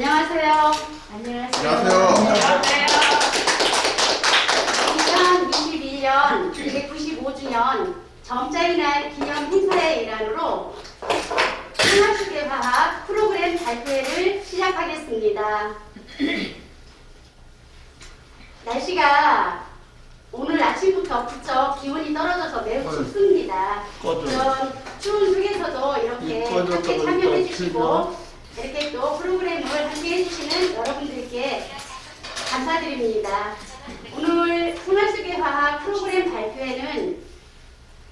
안녕하세요. 안녕하세요. 2021년 295주년 점자의 날 기념 행사의 일환으로 생활수계화학 프로그램 발표회를 시작하겠습니다. 날씨가 오늘 아침부터 부쩍 기온이 떨어져서 매우 춥습니다. 그런 추운 속에서도 이렇게 함께 참여해 주시고 이렇게 또 프로그램을 함께 해주시는 여러분들께 감사드립니다. 오늘 생활수계화학 프로그램 발표회는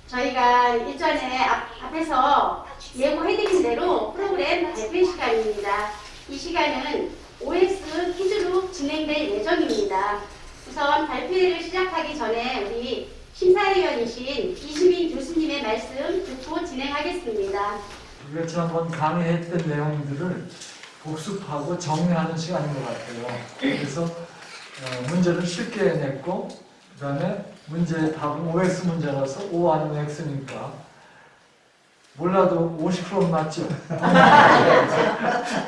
저희가 일전에 앞에서 예고해드린 대로 프로그램 발표 시간입니다. 이 시간은 OX 퀴즈로 진행될 예정입니다. 우선 발표회를 시작하기 전에 우리 심사위원이신 이시민 교수님의 말씀 듣고 진행하겠습니다. 우리가 지난번 강의했던 내용들을 복습하고 정리하는 시간인 것 같아요. 그래서 문제를 쉽게 냈고 그 다음에 문제의 답은 OX 문제라서 O 아니면 X니까 몰라도 50%는 맞죠?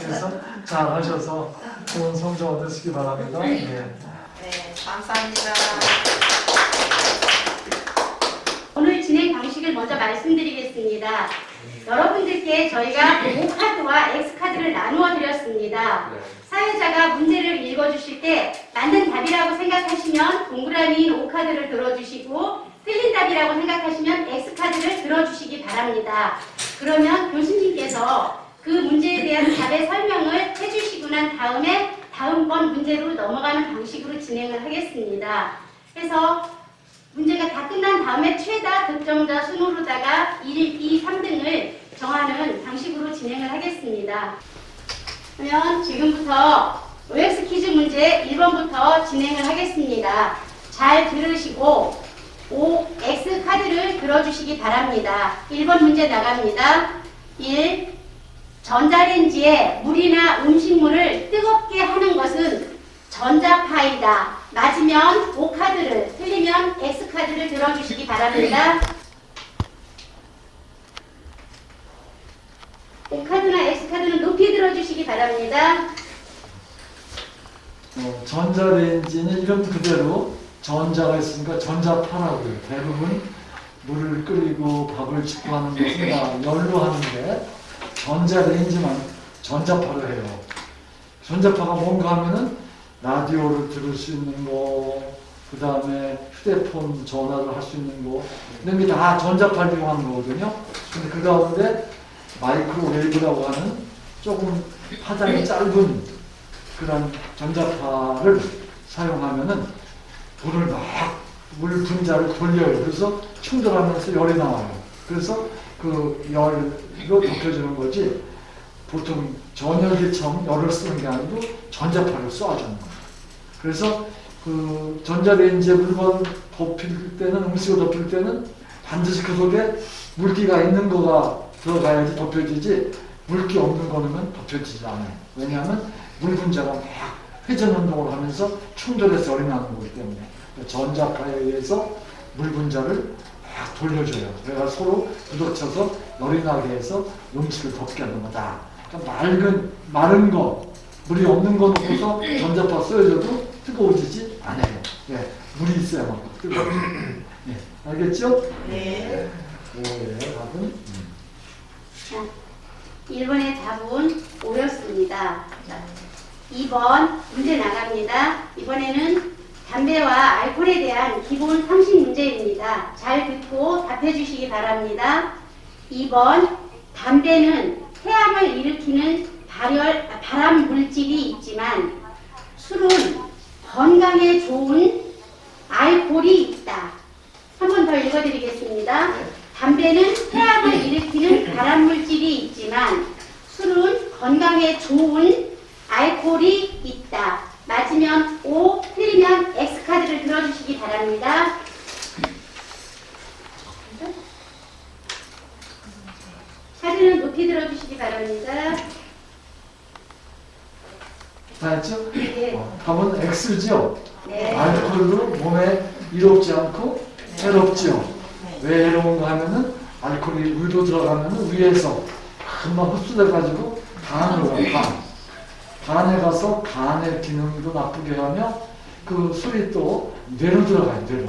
그래서 잘 하셔서 좋은 성적 얻으시기 바랍니다. 네, 감사합니다. 오늘 진행 방식을 먼저 말씀드리겠습니다. 여러분들께 저희가 O카드와 X카드를 나누어 드렸습니다. 사회자가 문제를 읽어주실 때 맞는 답이라고 생각하시면 동그라미인 O카드를 들어주시고 틀린 답이라고 생각하시면 X카드를 들어주시기 바랍니다. 그러면 교수님께서 그 문제에 대한 답의 설명을 해주시고 난 다음에 다음번 문제로 넘어가는 방식으로 진행을 하겠습니다. 해서 문제가 다 끝난 다음에 최다 득점자 순으로다가 1, 2, 3등을 정하는 방식으로 진행을 하겠습니다. 그러면 지금부터 OX 퀴즈 문제 1번부터 진행을 하겠습니다. 잘 들으시고 OX 카드를 들어주시기 바랍니다. 1번 문제 나갑니다. 1. 전자레인지에 물이나 음식물을 뜨겁게 하는 것은 전자파이다. 맞으면 O카드를, 틀리면 X카드를 들어주시기 바랍니다. O카드나 X카드는 높이 들어주시기 바랍니다. 전자레인지는 이름 그대로 전자가 있으니까 전자파라고 해요. 대부분 물을 끓이고 밥을 짓고 하는 것은 다 열로 하는데 전자레인지만 전자파로 해요. 전자파가 뭔가 하면은 라디오를 들을 수 있는 거, 그 다음에 휴대폰 전화를 할 수 있는 거, 이런 게 다 전자파를 이용하는 거거든요. 근데 그 가운데 마이크로웨이브라고 하는 조금 파장이 짧은 그런 전자파를 사용하면은 불을 막 물 분자를 돌려요. 그래서 충돌하면서 열이 나와요. 그래서 그 열로 덮여주는 거지 보통 전열기처럼 열을 쓰는 게 아니고 전자파를 쏘아주는 거예요. 그래서 그 전자레인지에 물건 덮일 때는 음식을 덮일 때는 반드시 그 속에 물기가 있는 거가 들어가야지 덮여지지 물기 없는 거는 덮여지지 않아요. 왜냐하면 물 분자가 막 회전 운동을 하면서 충돌해서 열이 나는 거기 때문에 전자파에 의해서 물 분자를 막 돌려줘요. 그래서 서로 부딪혀서 열이 나게 해서 음식을 덮게 하는 거다. 그러니까 마른 거, 물이 없는 거 놓고서 전자파 쏘여줘도 뜨거워지지 않아요. 네, 물이 있어야만 뜨거워져요. 네, 알겠죠? 네. 오의 답은 1번의 답은 O였습니다. 2번 문제 나갑니다. 이번에는 담배와 알코올에 대한 기본 상식 문제입니다. 잘 듣고 답해 주시기 바랍니다. 2번 담배는 폐암을 일으키는 발암 물질이 있지만 술은 건강에 좋은 알코올이 있다. 한 번 더 읽어드리겠습니다. 담배는 폐암을 일으키는 발암 물질이 있지만 술은 건강에 좋은 알코올이 있다. 맞으면 O, 틀리면 X카드를 들어주시기 바랍니다. 카드는 높이 들어주시기 바랍니다. 다 했죠? 네. 답은 X죠? 네. 알코올로 몸에 이롭지 않고 해롭죠? 왜 해로운가 하면은 알코올이 위로 들어가면은 위에서 금방 흡수돼가지고 간으로 가요. 간에 가서 간의 기능도 나쁘게 하며 그 술이 또 뇌로 들어가요. 뇌로.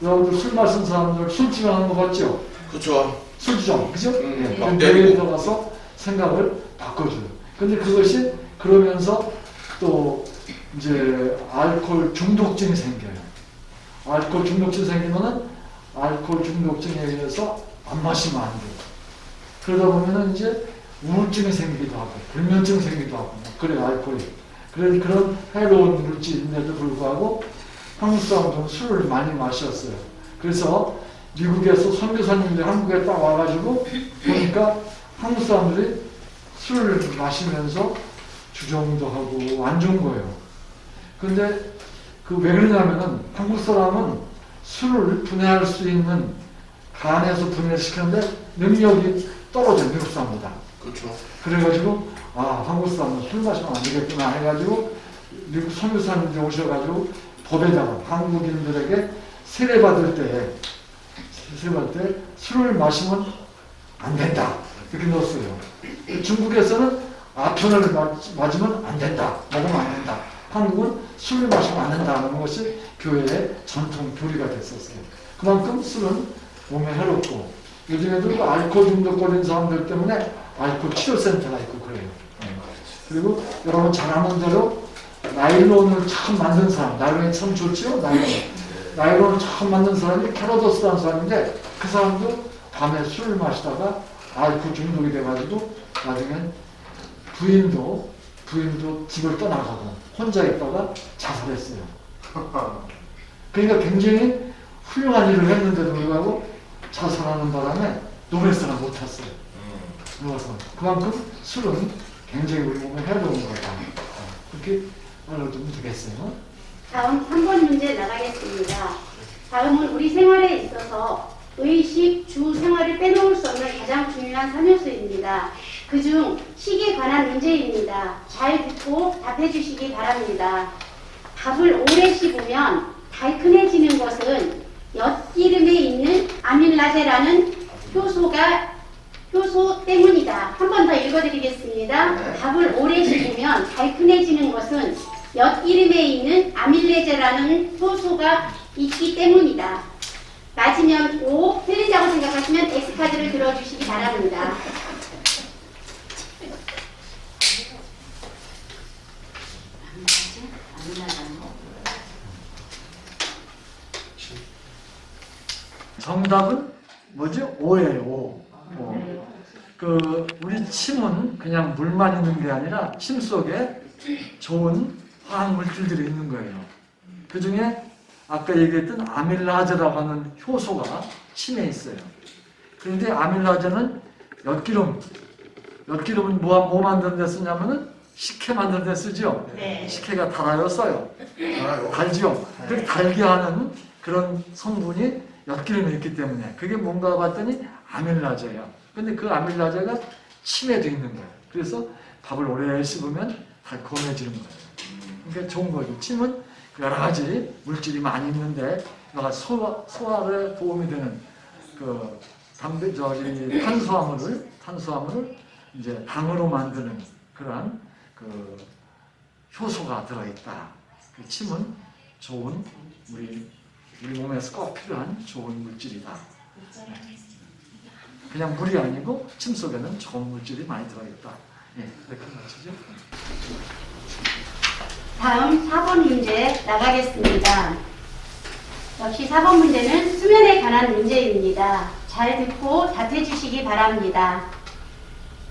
여러분들 술 마신 사람들 술집하는 거 봤죠? 그렇죠. 술주정, 그죠? 예, 막 뇌에 때리고. 들어가서 생각을 바꿔줘요. 근데 그것이 그러면서 또 이제 알코올 중독증이 생겨요. 알코올 중독증 생기면은 알코올 중독증에 의해서 안 마시면 안 돼요. 그러다 보면은 이제 우울증이 생기기도 하고 불면증 생기기도 하고 그래요. 알코올이. 그런 해로운 물질인데도 불구하고 한국 사람들은 술을 많이 마셨어요. 그래서 미국에서 선교사님들이 한국에 딱 와가지고 보니까 한국 사람들이 술을 마시면서 주정도 하고 안 좋은 거예요. 근데 그 왜 그러냐면은 한국 사람은 술을 분해할 수 있는 간에서 분해시키는데 능력이 떨어져요. 미국 사람보다. 그렇죠. 그래가지고 아 한국 사람은 술 마시면 안 되겠구나 해가지고 미국 선교사님들이 오셔가지고 법에다가 한국인들에게 세례받을 때 술을 마시면 안 된다 이렇게 넣었어요. 중국에서는 아편을 맞으면 안 된다, 먹으면 안 된다. 한국은 술을 마시면 안 된다는 것이 교회의 전통 교리가 됐었어요. 그만큼 술은 몸에 해롭고 요즘에도 그 알코올 중독 걸린 사람들 때문에 알코올 치료센터가 있고 그래요. 그리고 여러분 잘 아는 대로 나일론을 처음 만든 사람, 나일론이 참 좋죠? 나일론을 처음 만든 사람이 캐로더스라는 사람인데 그 사람도 밤에 술을 마시다가 알코올 중독이 돼가지고 나중엔 부인도 집을 떠나가고 혼자 있다가 자살했어요. 그러니까 굉장히 훌륭한 일을 했는데도 불구하고 자살하는 바람에 노벨상을 못 탔어요. 그래서 그만큼 술은 굉장히 우리 몸에 해로운 거다. 그렇게 알아두면 되겠어요. 다음 3번 문제 나가겠습니다. 다음은 우리 생활에 있어서 의식, 주 생활을 빼놓을 수 없는 가장 중요한 3요소입니다. 그중 식에 관한 문제입니다. 잘 듣고 답해 주시기 바랍니다. 밥을 오래 씹으면 달큰해지는 것은 엿기름에 있는 아밀라제라는 효소 때문이다. 한 번 더 읽어드리겠습니다. 밥을 오래 씹으면 달큰해지는 것은 엿기름에 있는 아밀레제라는 효소가 있기 때문이다. 맞으면 O, 틀리다고 생각하시면 X카드를 들어주시기 바랍니다. 정답은 뭐지? O예요. O. 그 우리 침은 그냥 물만 있는 게 아니라 침 속에 좋은 화학 물질들이 있는 거예요. 그 중에 아까 얘기했던 아밀라제라고 하는 효소가 침에 있어요. 그런데 아밀라제는 엿기름은 뭐 만드는 데 쓰냐면은 식혜 만드는 데 쓰죠? 네. 식혜가 달아요, 써요? 알아요. 달죠? 그 달게 하는 그런 성분이 엿기름에 있기 때문에 그게 뭔가 봤더니 아밀라제예요. 근데 그 아밀라제가 침에도 있는 거예요. 그래서 밥을 오래 씹으면 달콤해지는 거예요. 그러니까 좋은 거죠. 침은 여러 가지 물질이 많이 있는데 소화에 도움이 되는 그 탄수화물을 이제 당으로 만드는 그러한 그 효소가 들어있다. 그 침은 좋은 우리 몸에서 꼭 필요한 좋은 물질이다. 그냥 물이 아니고 침 속에는 좋은 물질이 많이 들어있다. 예, 이렇게 맞추죠. 다음 4번 문제 나가겠습니다. 역시 4번 문제는 수면에 관한 문제입니다. 잘 듣고 답해 주시기 바랍니다.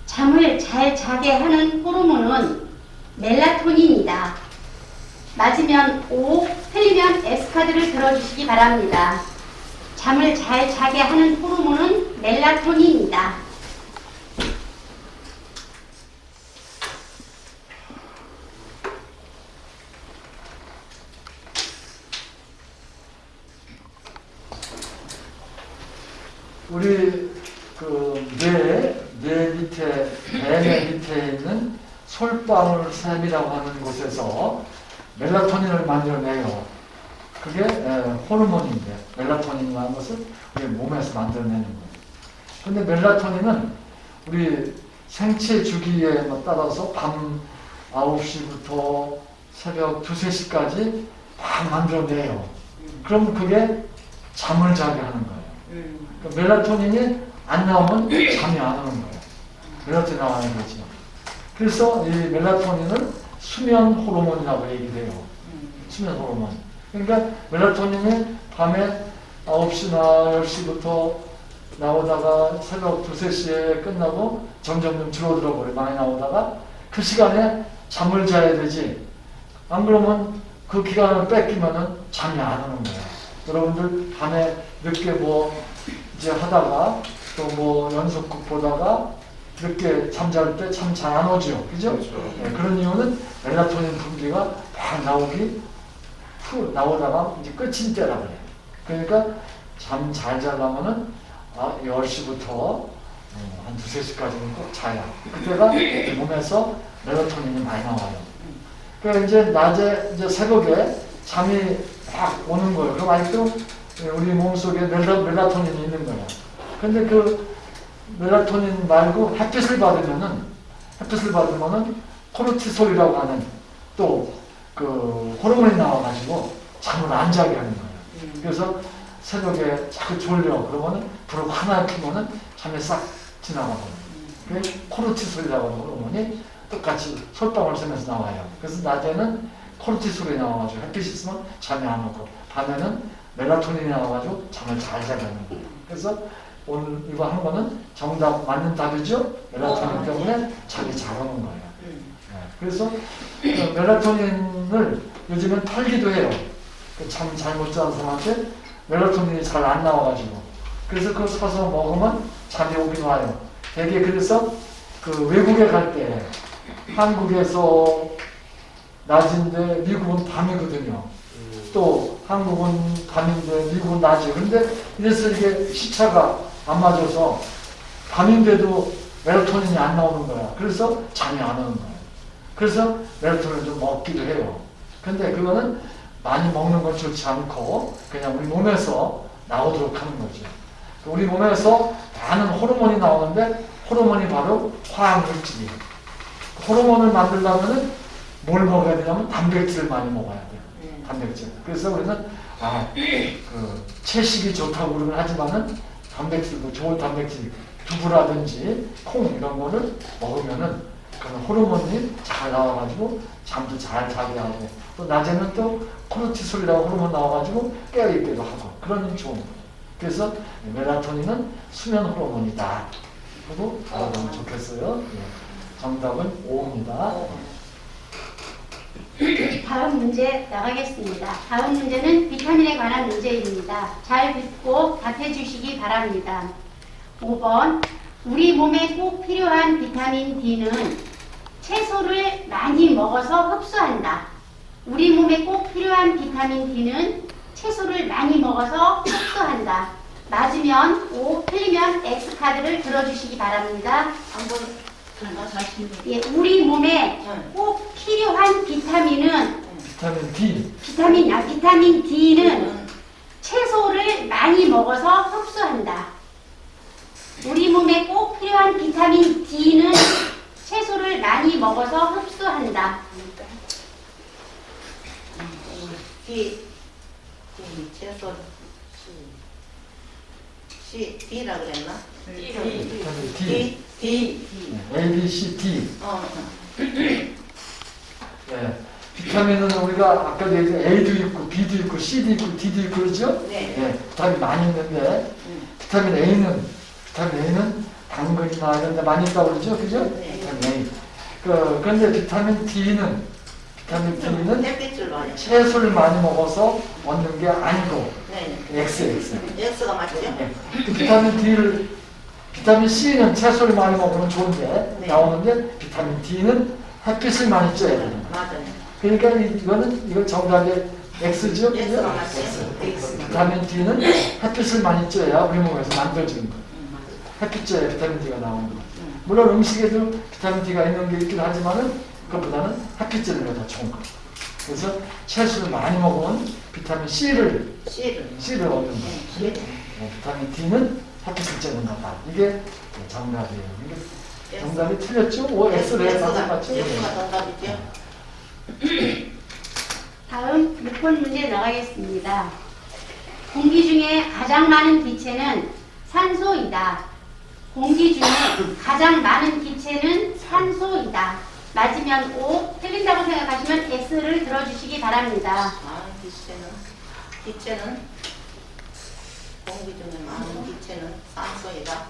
잠을 잘 자게 하는 호르몬은 멜라토닌이다. 맞으면 O, 틀리면 X카드를 들어주시기 바랍니다. 잠을 잘 자게 하는 호르몬은 멜라토닌이다. 우리 뇌 밑에 있는 솔방울샘이라고 하는 곳에서 멜라토닌을 만들어내요. 그게 호르몬인데 멜라토닌이라는 것은 우리 몸에서 만들어내는 거예요. 근데 멜라토닌은 우리 생체 주기에 따라서 밤 9시부터 새벽 2, 3시까지 막 만들어내요. 그럼 그게 잠을 자게 하는 거예요. 그러니까 멜라토닌이 안 나오면 잠이 안 오는 거예요. 멜라토닌 나와야 되죠. 그래서 이 멜라토닌은 수면 호르몬이라고 얘기를 해요. 수면 호르몬. 그러니까 멜라토닌이 밤에 9시나 10시부터 나오다가 새벽 2, 3시에 끝나고 점점 줄어들어 버려. 많이 나오다가 그 시간에 잠을 자야 되지. 안 그러면 그 기간을 뺏기면은 잠이 안 오는 거예요. 여러분들 밤에 늦게 뭐 이제 하다가 또 뭐 연속극 보다가 늦게 잠잘 때 참 잘 안 오죠. 그죠? 그렇죠. 네, 그런 이유는 멜라토닌 분비가 막 나오다가 이제 끝인 때라 그래요. 그러니까 잠 잘 자려면은 10시부터 한 2, 3시까지는 꼭 자야. 그때가 몸에서 멜라토닌이 많이 나와요. 그러니까 이제 낮에, 이제 새벽에 잠이 막 오는 거예요. 그럼 아직도 우리 몸속에 멜라토닌이 있는 거예요. 근데 그 멜라토닌 말고 햇빛을 받으면은 코르티솔이라고 하는 또 그 호르몬이 나와가지고 잠을 안 자게 하는 거예요. 그래서 새벽에 자꾸 졸려. 그러면은 불을 하나 켜면은 잠이 싹 지나가거든요. 그게 코르티솔이라고 하는 호르몬이 똑같이 솔방울 쐬면서 나와요. 그래서 낮에는 코르티솔이 나와가지고 햇빛이 있으면 잠이 안 오고 밤에는 멜라토닌이 나와가지고 잠을 잘 자게 하는 거예요. 그래서 오늘 이거 한 거는 정답 맞는 답이죠? 멜라토닌 때문에 잠이 잘 오는 거예요. 그래서 그 멜라토닌을 요즘엔 팔기도 해요. 잠 잘 못 자는 사람한테 멜라토닌이 잘 안 나와가지고 그래서 그걸 사서 먹으면 잠이 오긴 와요. 되게 그래서 그 외국에 갈 때 한국에서 낮인데 미국은 밤이거든요. 또 한국은 밤인데 미국은 낮이에요. 근데 이래서 이게 시차가 안 맞아서 밤인데도 멜라토닌이 안 나오는 거야. 그래서 잠이 안 오는 거야. 그래서 멜라토닌을 좀 먹기도 해요. 근데 그거는 많이 먹는 건 좋지 않고 그냥 우리 몸에서 나오도록 하는 거죠. 우리 몸에서 많은 호르몬이 나오는데 호르몬이 바로 화학물질이에요. 호르몬을 만들려면 뭘 먹어야 되냐면 단백질을 많이 먹어야 돼요. 단백질. 그래서 우리는 그 채식이 좋다고 그러긴 하지만은 단백질도 좋은 단백질 두부라든지 콩 이런 거를 먹으면은 그런 호르몬이 잘 나와가지고 잠도 잘 자게 하고 또 낮에는 또 코르티솔이라고 호르몬 나와가지고 깨어있기도 하고 그런 좋은 거예요. 그래서 멜라토닌은 수면 호르몬이다. 그리고 알아보면 좋겠어요. 정답은 5입니다. 다음 문제 나가겠습니다. 다음 문제는 비타민에 관한 문제입니다. 잘 듣고 답해 주시기 바랍니다. 5번. 우리 몸에 꼭 필요한 비타민 D는 채소를 많이 먹어서 흡수한다. 우리 몸에 꼭 필요한 비타민 D는 채소를 많이 먹어서 흡수한다. 맞으면 O, 틀리면 X카드를 들어주시기 바랍니다. 한번 예, 우리 몸에 꼭 필요한 비타민은 비타민 D. 비타민 D는 채소를 많이 먹어서 흡수한다. 우리 몸에 꼭 필요한 비타민 D는 채소를 많이 먹어서 흡수한다. 채소 D라 그랬나? 비타민 D. D. A, B, C, D. 네. 비타민은 우리가 아까도 얘기했 A도 있고 B도 있고 C도 있고 D도 있고 그러죠? 네. 비타민 많이 있는데 비타민 A는 당근이나 이런 데 많이 있다고 그러죠? 그죠? 네. 비타민 A. 그런데 비타민 D는 햇빛을 많이. 채소를 많이 먹어서 얻는 게 아니고 네. X. X가 맞죠? 네. 비타민 C는 채소를 많이 먹으면 좋은데 네. 나오는데 비타민 D는 햇빛을 많이 쬐야 돼요. 맞아요. 그러니까 이거 정답이 X죠? X가 맞죠? X. 비타민 D는 햇빛을 많이 쬐야 우리 몸에서 만들어지는 거예요. 햇빛 쬐야 비타민 D가 나오는 거예요. 물론 음식에도 비타민 D가 있는 게 있긴 하지만은 그것보다는 햇빛 쬐는 게 더 좋은 거예요. 그래서 채소를 많이 먹으면 비타민 C를 얻는 거예요. 비타민 D는 햇빛을 쬐는 거다. 이게 정답이에요. 이게 정답이 틀렸죠? O, X를 해서 맞죠? X가 정답이죠. 다음 6번 문제 나가겠습니다. 공기 중에 가장 많은 기체는 산소이다. 공기 중에 가장 많은 기체는 산소이다. 맞으면 O, 틀린다고 생각하시면 X를 들어주시기 바랍니다. 많은 기체는 공기 중에 많은 기체는 산소이다.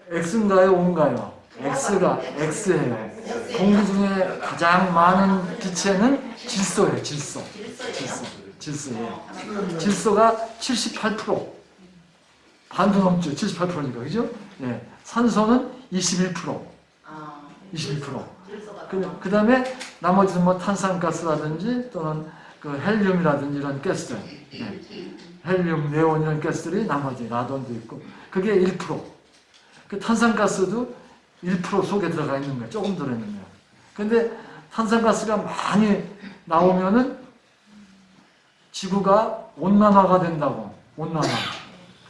X인가요? O인가요? X가 X예요. 공기 중에 가장 많은 기체는 질소예요. 질소예요. 질소가 78%. 반도 넘죠. 78%니까 그죠? 예. 산소는 21%. 아, 21%. 질소가 그 다음에 나머지는 뭐 탄산가스라든지 또는 그 헬륨이라든지 이런 가스들. 예. 헬륨, 네온 이런 가스들이 나머지 라돈도 있고 그게 1%. 그 탄산가스도 1% 속에 들어가 있는 거예요. 조금 들어있는 거예요. 근데 탄산가스가 많이 나오면은 지구가 온난화가 된다고. 온난화.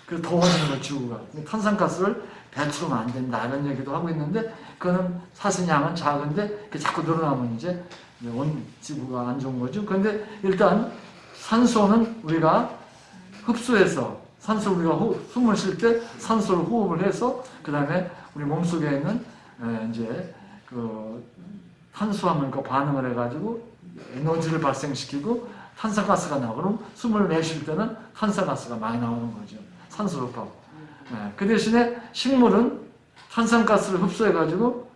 그 더워지는 거예요, 지구가. 탄산가스를 배출하면 안 된다. 이런 얘기도 하고 있는데 그거는 사실량은 작은데 자꾸 늘어나면 이제 지구가 안 좋은 거죠. 근데 일단 산소는 우리가 흡수해서 산소를 우리가 숨을 쉴 때 산소를 호흡을 해서 그 다음에 우리 몸속에 있는 이제 그 탄수화물과 반응을 해가지고 에너지를 발생시키고 탄산가스가 나오고 그럼 숨을 내쉴 때는 탄산가스가 많이 나오는 거죠. 산소를 흡하고. 그 대신에 식물은 탄산가스를 흡수해가지고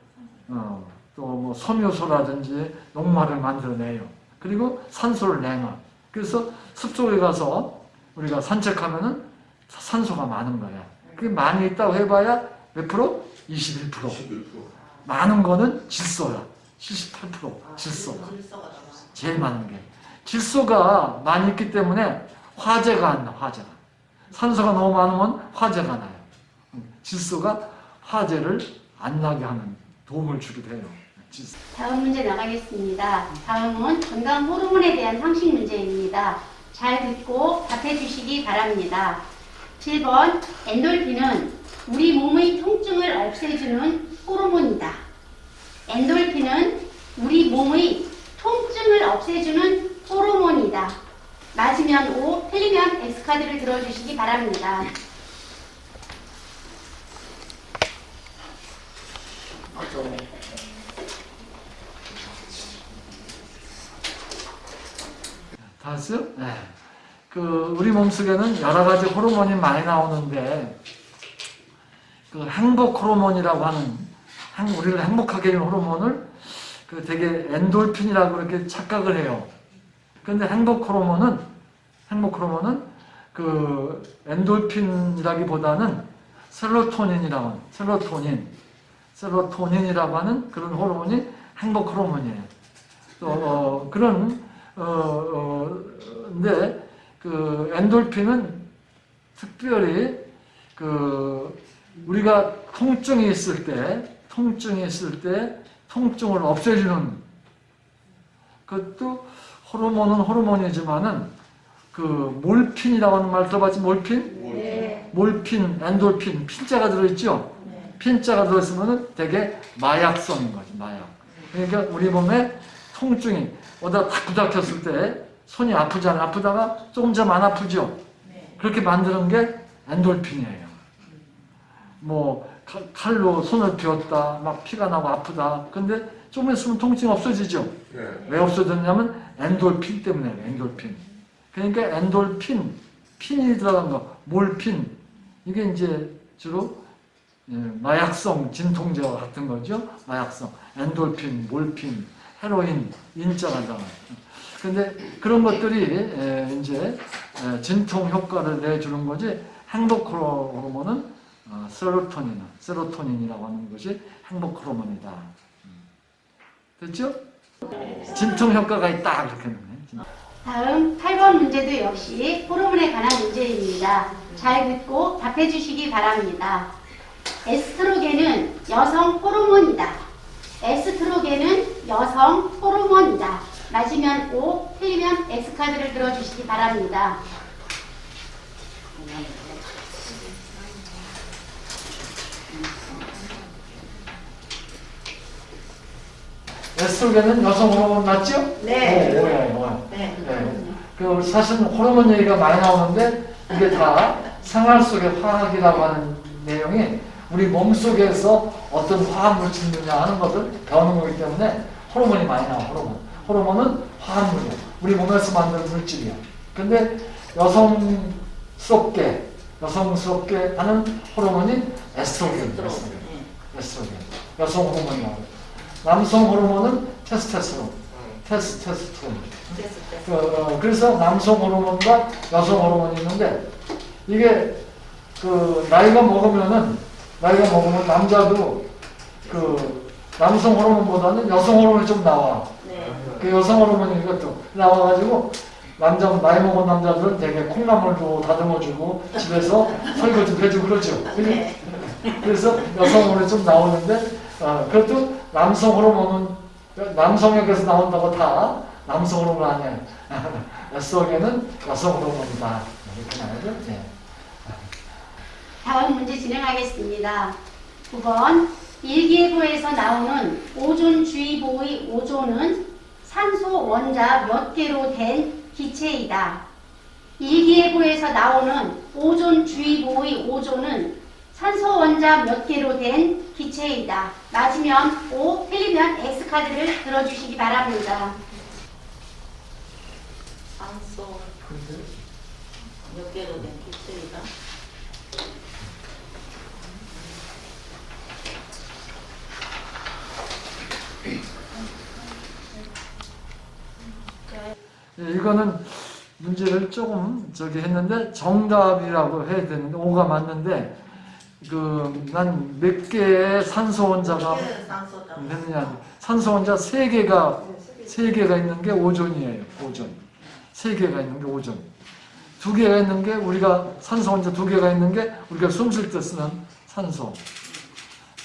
또 뭐 섬유소라든지 녹말을 만들어내요. 그리고 산소를 내놔. 그래서 숲속에 가서 우리가 산책하면은 산소가 많은 거야. 그게 많이 있다고 해봐야 몇 프로? 21%. 많은 거는 질소야. 78% 질소. 질소가 더 많아. 제일 많은 게. 질소가 많이 있기 때문에 화재가 안 나, 화재가. 산소가 너무 많으면 화재가 나요. 질소가 화재를 안 나게 하는 도움을 주기도 해요. 질소. 다음 문제 나가겠습니다. 다음은 건강 호르몬에 대한 상식 문제입니다. 잘 듣고 답해 주시기 바랍니다. 7번 엔돌핀은 우리 몸의 통증을 없애주는 호르몬이다. 엔돌핀은 우리 몸의 통증을 없애주는 호르몬이다. 맞으면 O, 틀리면 X카드를 들어주시기 바랍니다. 다 했어요? 네. 그 우리 몸속에는 여러 가지 호르몬이 많이 나오는데 그 행복 호르몬이라고 하는 우리를 행복하게 해주는 호르몬을 그 되게 엔돌핀이라고 그렇게 착각을 해요. 그런데 행복 호르몬은 그 엔돌핀이라기보다는 세로토닌이라고 하는 그런 호르몬이 행복 호르몬이에요. 또 근데 그 엔돌핀은 특별히 그 우리가 통증이 있을 때 통증을 없애주는 그것도 호르몬이지만은 그 몰핀이라고 하는 말 들어봤지? 몰핀? 네. 몰핀, 엔돌핀, 핀자가 들어있죠? 네. 핀자가 들어있으면은 되게 마약성인 거지, 마약. 그러니까 우리 몸에 통증이 어디다 딱 부닥쳤을 때 손이 아프잖아요. 아프다가 조금 좀 안 아프죠? 네. 그렇게 만드는 게 엔돌핀이에요. 뭐 칼로 손을 쥐었다, 막 피가 나고 아프다. 근데 조금 있으면 통증이 없어지죠? 네. 왜 없어졌냐면 엔돌핀 때문에 엔돌핀. 그러니까 엔돌핀, 핀이 들어간 거, 몰핀. 이게 이제 주로 마약성 진통제와 같은 거죠. 마약성. 엔돌핀, 몰핀, 헤로인, 인자가 들어가요. 근데 그런 것들이 이제 진통 효과를 내주는 거지 행복 호르몬은 세로토닌이라고 하는 것이 행복 호르몬이다. 됐죠? 진통 효과가 있다 그렇게 하는 다음 8번 문제도 역시 호르몬에 관한 문제입니다. 잘 듣고 답해 주시기 바랍니다. 에스트로겐은 여성 호르몬이다. 에스트로겐은 여성 호르몬이다. 맞으면 O, 틀리면 X카드를 들어주시기 바랍니다. 에스트로겐은 여성 호르몬 맞죠? 네. 오야. 네. 그 사실 호르몬 얘기가 많이 나오는데 이게 다 생활 속의 화학이라고 하는 내용이 우리 몸 속에서 어떤 화학 물질이 있느냐 하는 것을 배우는 거기 때문에 호르몬이 많이 나와. 호르몬은 화학물이야. 우리 몸에서 만드는 물질이야. 근데 여성스럽게 하는 호르몬이 에스트로겐. 에스트로겐. 여성 호르몬이라고. 남성 호르몬은 테스토스테론. 그래서 남성 호르몬과 여성 호르몬이 있는데 이게 그 나이가 먹으면 남자도 그 남성 호르몬보다는 여성 호르몬이 좀 나와. 네. 그 여성 호르몬이 이것도 나와가지고 나이 먹은 남자들은 되게 콩나물도 다듬어주고 집에서 설거지 해주고 그러죠. 네. 그래서 여성 호르몬이 좀 나오는데 그것도 남성 호르몬은 남성에게서 나온다고 다 남성 호르몬 아니에요. 에스트로겐은 여성 호르몬이다. 이렇게 말하죠. 네. 다음 문제 진행하겠습니다. 9번 일기예보에서 나오는 오존주의보의 오존은 산소 원자 몇 개로 된 기체이다. 일기예보에서 나오는 오존주의보의 오존은 산소 원자 몇 개로 된 기체이다. 맞으면 O, 틀리면 X카드를 들어주시기 바랍니다. 산소 몇 개로 된 기체이다. 이거는 문제를 조금 했는데 정답이라고 해야 되는데 O가 맞는데 난 몇 개의 산소 원자가 있느냐. 산소 원자 3개가 있는 게 오존이에요. 오존. 3개가 있는 게 오존. 2개가 있는 게 산소 원자 2개가 있는 게 우리가 숨 쉴 때 쓰는 산소.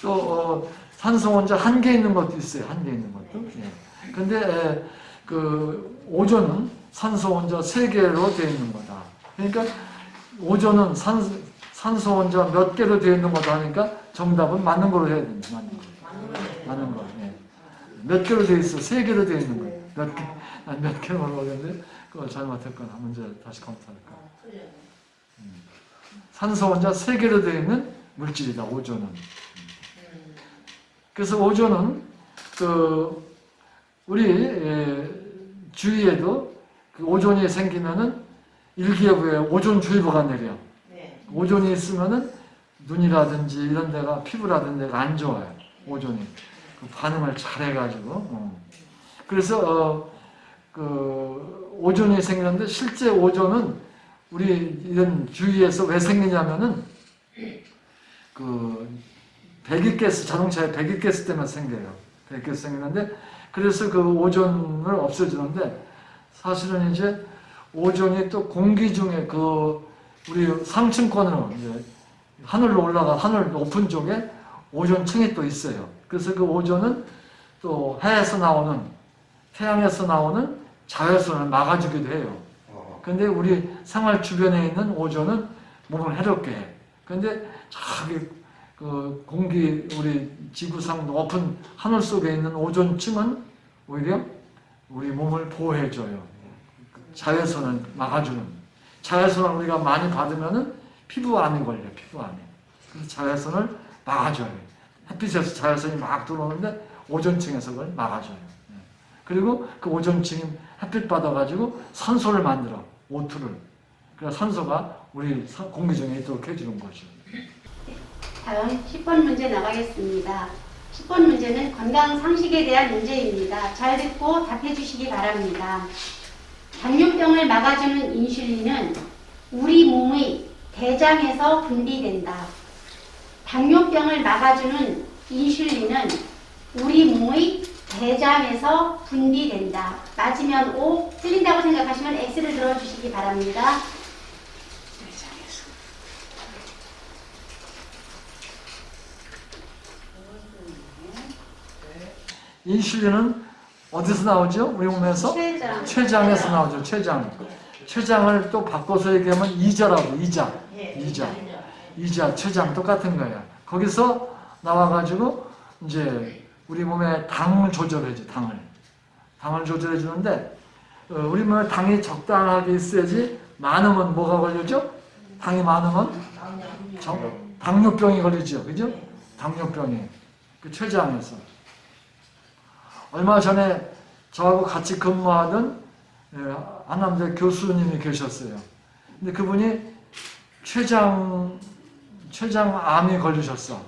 또 산소 원자 1개 있는 것도 있어요. 1개 있는 것도. 예. 근데 오존은 산소 원자 3개로 되어 있는 거다. 그러니까 오존은 산소 원자 몇 개로 되어 있는 거다 하니까 정답은 맞는 거로 해야 됩니다. 맞는 거. 예. 몇 개로 되어 있어? 3개로 되어 있는 거예요. 몇 개로 모르겠는데 그걸 잘못했거나 문제 다시 검토할까. 산소 원자 3개로 되어 있는 물질이다. 오존은. 그래서 오존은 우리 주위에도 오존이 생기면은 일기예보에 오존주의보가 내려. 오존이 있으면은 눈이라든지 이런 데가 피부라든지 데가 안 좋아요. 오존이 반응을 잘 해가지고. 그래서 오존이 생기는데 실제 오존은 우리 이런 주위에서 왜 생기냐면은 배기가스 자동차에 배기가스 때문에 생겨요. 배기가스 생기는데 그래서 오존을 없애주는데 사실은 이제 오존이 또 공기 중에 우리 상층권으로 이제 하늘로 올라가 하늘 높은 쪽에 오존층이 또 있어요. 그래서 오존은 또 해에서 나오는 태양에서 나오는 자외선을 막아주기도 해요. 근데 우리 생활 주변에 있는 오존은 몸을 해롭게 해. 근데 저기 공기 우리 지구상 높은 하늘 속에 있는 오존층은 오히려 우리 몸을 보호해줘요. 자외선을 막아주는. 자외선을 우리가 많이 받으면은 피부암이 걸려요. 피부암이. 그래서 자외선을 막아줘요. 햇빛에서 자외선이 막 들어오는데 오존층에서 그걸 막아줘요. 그리고 그 오존층이 햇빛 받아가지고 산소를 만들어. O2를. 그래서 산소가 우리 공기 중에 있도록 해주는 거죠. 다음 10번 문제 나가겠습니다. 10번 문제는 건강 상식에 대한 문제입니다. 잘 듣고 답해 주시기 바랍니다. 당뇨병을 막아주는 인슐린은 우리 몸의 대장에서 분비된다. 당뇨병을 막아주는 인슐린은 우리 몸의 대장에서 분비된다. 맞으면 O, 틀린다고 생각하시면 X를 들어주시기 바랍니다. 인슐린은 어디서 나오죠? 우리 몸에서? 췌장. 췌장에서 나오죠. 췌장. 췌장을 또 바꿔서 얘기하면 이자라고. 이자. 예, 이자. 이자, 췌장 똑같은 거야. 거기서 나와가지고 이제 우리 몸에 당을 조절해줘. 당을 조절해 주는데 우리 몸에 당이 적당하게 있어야지. 많으면 뭐가 걸리죠? 당이 많으면 당뇨병이 걸리죠. 그죠? 당뇨병이. 그 췌장에서. 얼마 전에 저하고 같이 근무하던 한남대 교수님이 계셨어요. 근데 그분이 췌장암이 걸리셨어.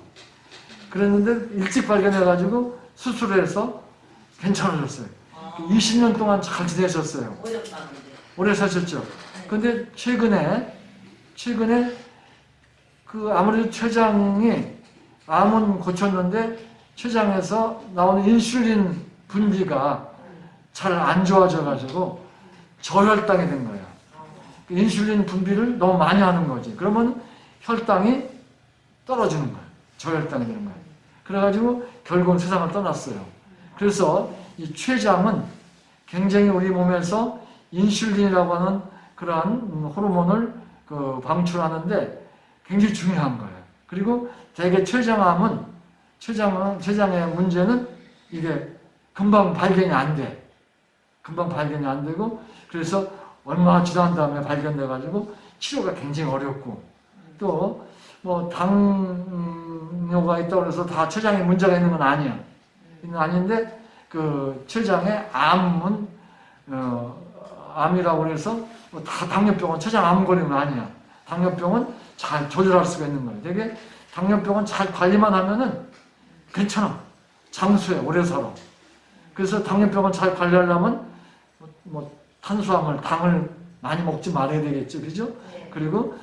그랬는데 일찍 발견해가지고 수술을 해서 괜찮아졌어요. 20년 동안 잘 지내셨어요. 오래 사셨죠. 근데 최근에 그 아무래도 췌장이 암은 고쳤는데 췌장에서 나오는 인슐린 분비가 잘 안 좋아져가지고 저혈당이 된 거야. 인슐린 분비를 너무 많이 하는 거지. 그러면 혈당이 떨어지는 거야. 저혈당이 되는 거야. 그래가지고 결국은 세상을 떠났어요. 그래서 이 췌장은 굉장히 우리 몸에서 인슐린이라고 하는 그러한 호르몬을 방출하는데 굉장히 중요한 거예요. 그리고 대개 췌장의 문제는 이게 금방 발견이 안 돼. 금방 발견이 안 되고 그래서 얼마 지난 다음에 발견돼가지고 치료가 굉장히 어렵고 또 뭐 당뇨가 있다고 해서 다 췌장에 문제가 있는 건 아니야. 아닌데 그 췌장에 암이라고 해서 다 당뇨병은 췌장 암 걸리는 건 아니야. 당뇨병은 잘 조절할 수가 있는 거예요. 되게 당뇨병은 잘 관리만 하면은 괜찮아. 장수해. 오래 살아. 그래서 당뇨병을 잘 관리하려면 탄수화물, 당을 많이 먹지 말아야 되겠죠. 그죠? 그리고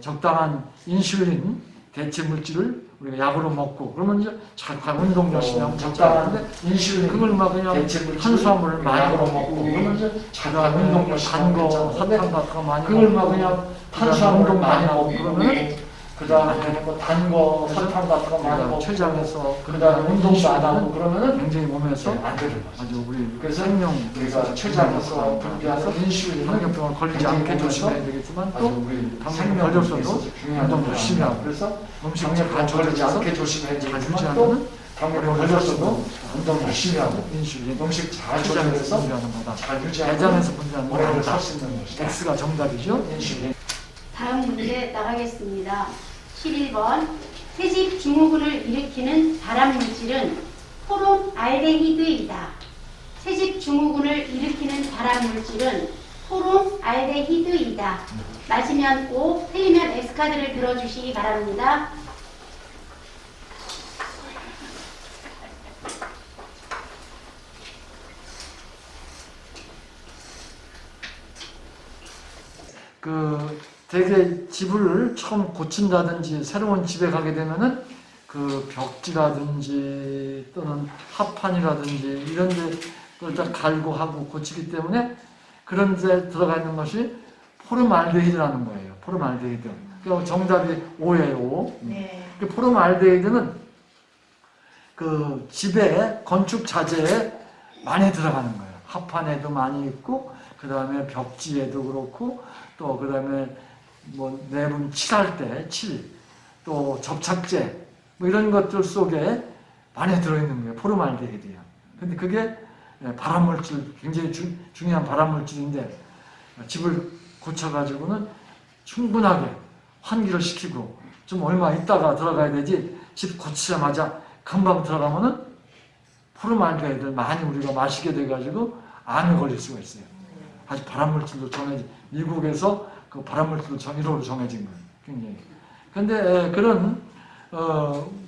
적당한 인슐린 대체 물질을 우리가 약으로 먹고 그러면 이제 잘 운동 열심히 하면 적당한데 인슐린 그걸 막 그냥 탄수화물을 많이 먹고 그러면 이제 잘 운동 단거 사탕 같은 거 많이 그걸 막 그냥 탄수화물 많이 먹고 그러면 그다음에 뭐 단거 사탕 같은 거 많이 먹고 췌장에서 그다음에 운동도 안 하고 그러면은 굉장히 몸에서 안 되는 거죠. 아주 우리 생명 우리가 췌장에서 분비해서 인슐린 당뇨병을 걸리지 않게 조심해야 되겠지만 또 당뇨병 걸렸어도 운동 열심히 하고 그래서 음식 잘 조절하지 않게 조심해야 되겠지만 또 당뇨병 걸렸어도 운동 열심히 하고 인슐린 음식 잘 조절해서 분비하는 거다. 잘 유지하고 대장에서 분비하는 거다. 살수 있는 것이다. X가 정답이죠. 인슐린. 다음 문제 나가겠습니다. 11번 새집 증후군을 일으키는 발암물질은 포름알데히드이다. 새집 증후군을 일으키는 발암물질은 포름알데히드이다. 맞으면 O, 틀리면 X카드를 들어주시기 바랍니다. 되게 집을 처음 고친다든지 새로운 집에 가게 되면은 그 벽지라든지 또는 합판이라든지 이런 데를 다 갈고 하고 고치기 때문에 그런 데 들어가 있는 것이 포름알데히드라는 거예요. 포름알데히드. 그러니까 정답이 O예요. O. 네. 그 포름알데히드는 그 집에 건축 자재에 많이 들어가는 거예요. 합판에도 많이 있고 그 다음에 벽지에도 그렇고 또 그 다음에 뭐 내분 칠할 때 또 접착제 뭐 이런 것들 속에 많이 들어있는 거예요. 포름알데히드야. 근데 그게 발암물질 굉장히 중요한 발암물질인데 집을 고쳐가지고는 충분하게 환기를 시키고 좀 얼마 있다가 들어가야 되지 집 고치자마자 금방 들어가면은 포름알데히드 많이 우리가 마시게 돼가지고 암에 걸릴 수가 있어요. 아주 발암물질도 정해진 미국에서 그 발암물질도 1호로 정해진 거예요. 굉장히. 근데 그런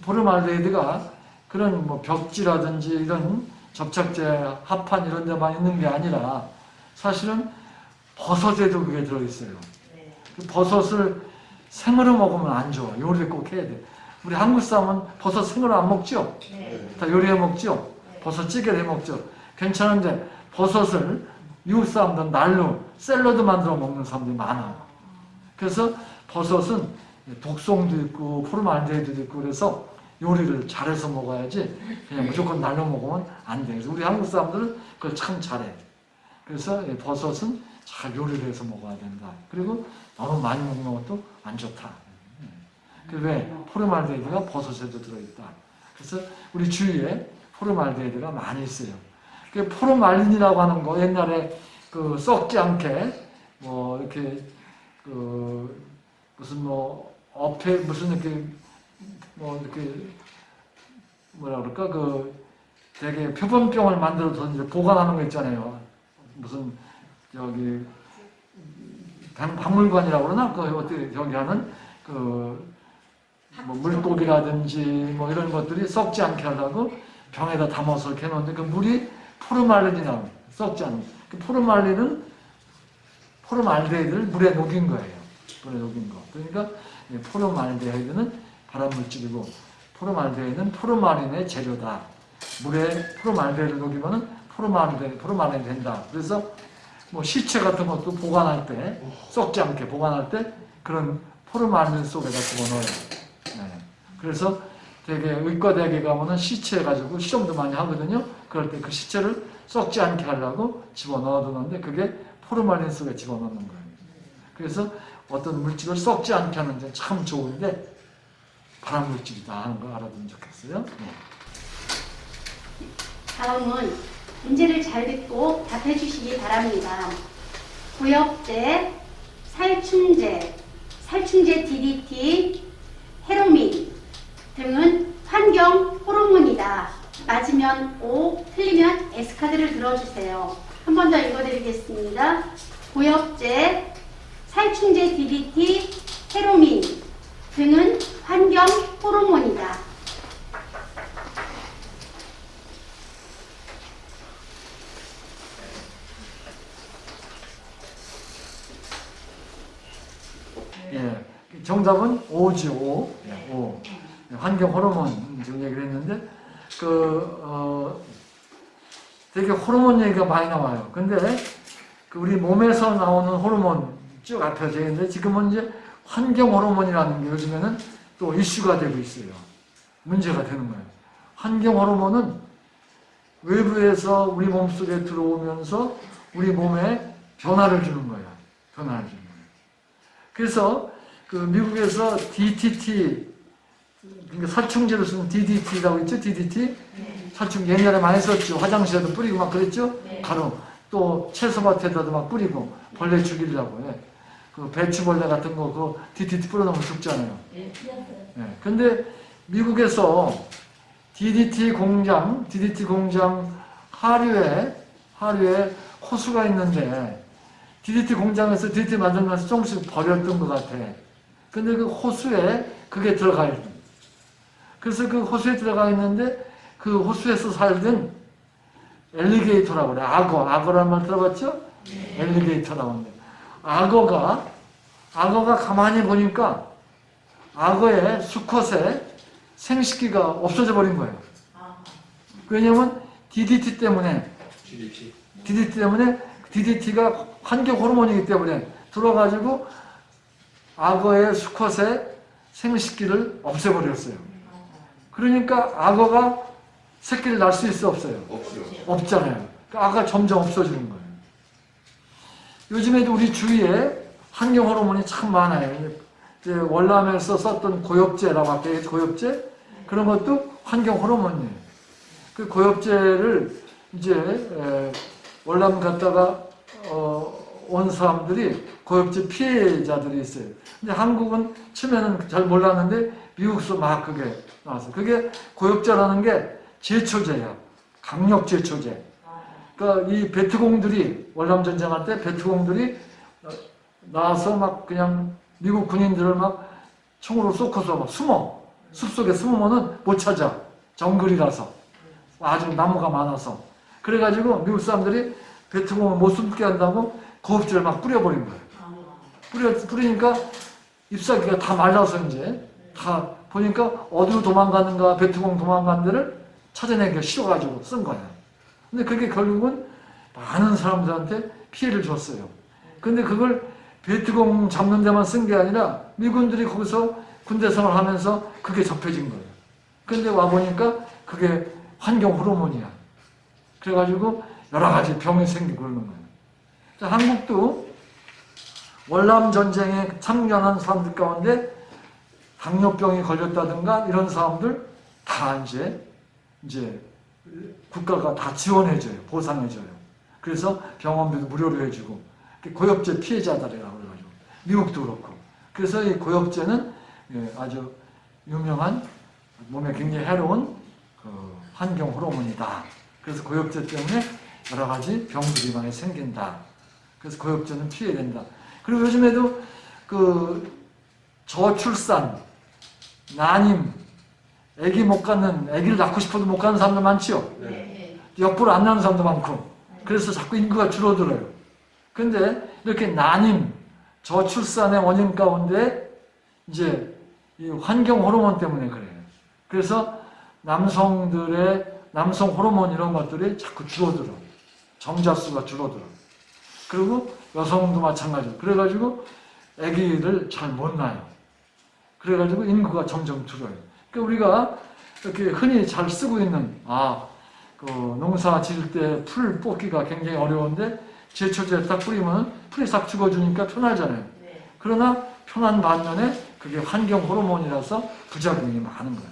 포름알데히드가 그런 뭐 벽지라든지 이런 접착제, 합판 이런 데만 있는 게 아니라 사실은 버섯에도 그게 들어있어요. 그 버섯을 생으로 먹으면 안 좋아. 요리를 꼭 해야 돼. 우리 한국 사람은 버섯 생으로 안 먹죠? 다 요리해 먹죠? 버섯 찌개를 해 먹죠? 괜찮은데 버섯을 미국 사람들은 날로 샐러드 만들어 먹는 사람들이 많아. 그래서 버섯은 독성도 있고 포름알데히드도 있고 그래서 요리를 잘해서 먹어야지 그냥 무조건 날로 먹으면 안 돼. 그래서 우리 한국 사람들은 그걸 참 잘해. 그래서 버섯은 잘 요리를 해서 먹어야 된다. 그리고 너무 많이 먹는 것도 안 좋다. 왜? 포르말데히드가 버섯에도 들어있다. 그래서 우리 주위에 포르말데히드가 많이 있어요. 그 포르말린이라고 하는 거 옛날에 그 썩지 않게 뭐 이렇게 그 무슨 뭐 어패 무슨 이렇게 뭐 이렇게 뭐라 그럴까 그 되게 표범병을 만들어서 이제 보관하는 거 있잖아요. 무슨 저기 박물관이라고 그러나 그 어떻게 저기 하는 그 뭐 물고기라든지 뭐 이런 것들이 썩지 않게 하려고 병에다 담아서 이렇게 해놓는데 그 물이 포르말린이라고 썩지 않는 그 포르말데히드를 물에 녹인 거예요. 물에 녹인 거. 그러니까 포르말데히드는 발암물질이고 포르말데히드는 포르말린의 재료다. 물에 포르말데히드를 녹이면은 포르말린이 된다. 그래서 뭐 시체 같은 것도 보관할 때 썩지 않게 보관할 때 그런 포르말린 속에다 집어넣어요. 네. 그래서 되게 의과대학에 가면은 시체 가지고 실험도 많이 하거든요. 그럴 때 그 시체를 썩지 않게 하려고 집어넣어두는데 그게 포르말린 속에 집어넣는 거예요. 그래서 어떤 물질을 썩지 않게 하는 데 참 좋은데 발암물질이다 하는 거 알아두면 좋겠어요. 네. 다음은 문제를 잘 듣고 답해 주시기 바랍니다. 구역제, 살충제, DDT, 헤로민 등은 환경 호르몬이다. 맞으면 O, 틀리면 S카드를 들어주세요. 한 번 더 읽어드리겠습니다. 구역제, 살충제 DDT, 헤로민 등은 환경 호르몬이다. 예, 정답은 O죠. O. O. 환경 호르몬 지금 얘기를 했는데 되게 호르몬 얘기가 많이 나와요. 근데 우리 몸에서 나오는 호르몬 쭉 앞에 되어 있는데 지금은 이제 환경 호르몬이라는 게 요즘에는 또 이슈가 되고 있어요. 문제가 되는 거예요. 환경 호르몬은 외부에서 우리 몸속에 들어오면서 우리 몸에 변화를 주는 거예요. 변화를 주는 거예요. 그래서 그 미국에서 DDT, 그러니까 살충제로 쓰는 DDT라고 있죠? DDT? 네. 살충제 옛날에 많이 썼죠. 화장실에도 뿌리고 막 그랬죠? 네. 가루. 또 채소밭에다도 막 뿌리고 벌레 죽이려고 해. 그 배추벌레 같은 거 그 DDT 뿌려놓으면 죽잖아요. 네. 네. 근데 미국에서 DDT 공장 하류에 호수가 있는데 DDT 공장에서 DDT 만들면서 조금씩 버렸던 것 같아. 근데 그 호수에 그게 들어가 있어. 그래서 그 호수에 들어가 있는데 그 호수에서 살던 엘리게이터라고 그래. 악어라는 말 들어봤죠? 네. 엘리게이터라고 하는데 악어가 가만히 보니까 악어의 수컷에 생식기가 없어져 버린 거예요. 왜냐면 DDT 때문에 DDT가 환경 호르몬이기 때문에 들어가지고 악어의 수컷의 생식기를 없애버렸어요. 그러니까 악어가 새끼를 낳을 수 있어 없어요? 없잖아요. 그러니까 악어가 점점 없어지는 거예요. 요즘에도 우리 주위에 환경 호르몬이 참 많아요. 이제 월남에서 썼던 고엽제라고 할게요. 고엽제? 그런 것도 환경 호르몬이에요. 그 고엽제를 이제 월남 갔다가 온 사람들이 고엽제 피해자들이 있어요. 근데 한국은 처음에는 잘 몰랐는데 미국에서 막 그게 나왔어요. 그게 고엽제라는 게 제초제야. 강력 제초제. 그러니까 이 베트공들이 월남 전쟁할 때 베트공들이 나와서 막 그냥 미국 군인들을 막 총으로 쏘고서 막 숨어. 숲속에 숨으면은 못 찾아. 정글이라서. 아주 나무가 많아서. 그래가지고 미국 사람들이 베트공을 못 숨게 한다고 고엽제를 막 뿌려버린 거예요. 뿌리니까 잎사귀가 다 말라서 이제 다 보니까 어디로 도망가는가 베트공 도망간 데를 찾아내기가 싫어가지고 쓴 거야. 근데 그게 결국은 많은 사람들한테 피해를 줬어요. 근데 그걸 베트공 잡는 데만 쓴 게 아니라 미군들이 거기서 군대 생활하면서 그게 접해진 거예요. 근데 와보니까 그게 환경 호르몬이야. 그래가지고 여러 가지 병이 생기고 그러는 거예요. 자, 한국도 월남 전쟁에 참전한 사람들 가운데 당뇨병이 걸렸다든가 이런 사람들 다 이제 국가가 다 지원해줘요. 보상해줘요. 그래서 병원비도 무료로 해주고 고엽제 피해자들이라고 그래가지고 미국도 그렇고. 그래서 이 고엽제는 아주 유명한 몸에 굉장히 해로운 환경 호르몬이다. 그래서 고엽제 때문에 여러 가지 병들이 많이 생긴다. 그래서 고엽제는 피해야 된다. 그리고 요즘에도 저출산, 난임, 아기를 낳고 싶어도 못 가는 사람도 많지요. 네. 옆으로 안 나는 사람도 많고. 그래서 자꾸 인구가 줄어들어요. 근데 이렇게 난임, 저출산의 원인 가운데 이제 이 환경 호르몬 때문에 그래요. 그래서 남성 호르몬 이런 것들이 자꾸 줄어들어. 정자수가 줄어들어. 그리고 여성도 마찬가지로. 그래가지고 아기를 잘 못 낳아요. 그래가지고 인구가 점점 줄어요. 그러니까 우리가 이렇게 흔히 잘 쓰고 있는, 농사 지을 때 풀 뽑기가 굉장히 어려운데 제초제 딱 뿌리면 풀이 싹 죽어주니까 편하잖아요. 네. 그러나 편한 반면에 그게 환경 호르몬이라서 부작용이 많은 거예요.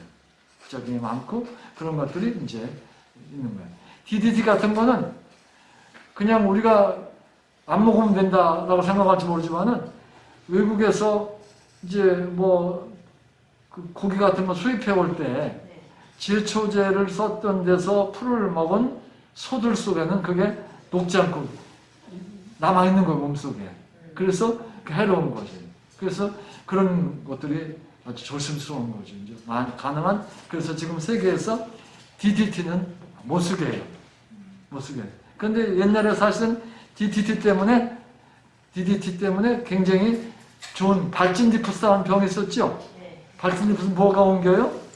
부작용이 많고 그런 것들이 이제 있는 거예요. DDT 같은 거는 그냥 우리가 안 먹으면 된다라고 생각할지 모르지만은 외국에서 이제 그 고기 같은 거 수입해 올 때 제초제를 썼던 데서 풀을 먹은 소들 속에는 그게 녹지 않고 남아있는 거예요, 몸속에. 그래서 해로운 거지. 그래서 그런 것들이 아주 조심스러운 거죠. 이제 가능한, 그래서 지금 세계에서 DDT는 못 쓰게 해요. 못 쓰게 해요. 근데 옛날에 사실은 DDT 때문에 굉장히 좋은 발진디푸스라는 병이 있었죠? 네. 발진디푸스 뭐가 옮겨요?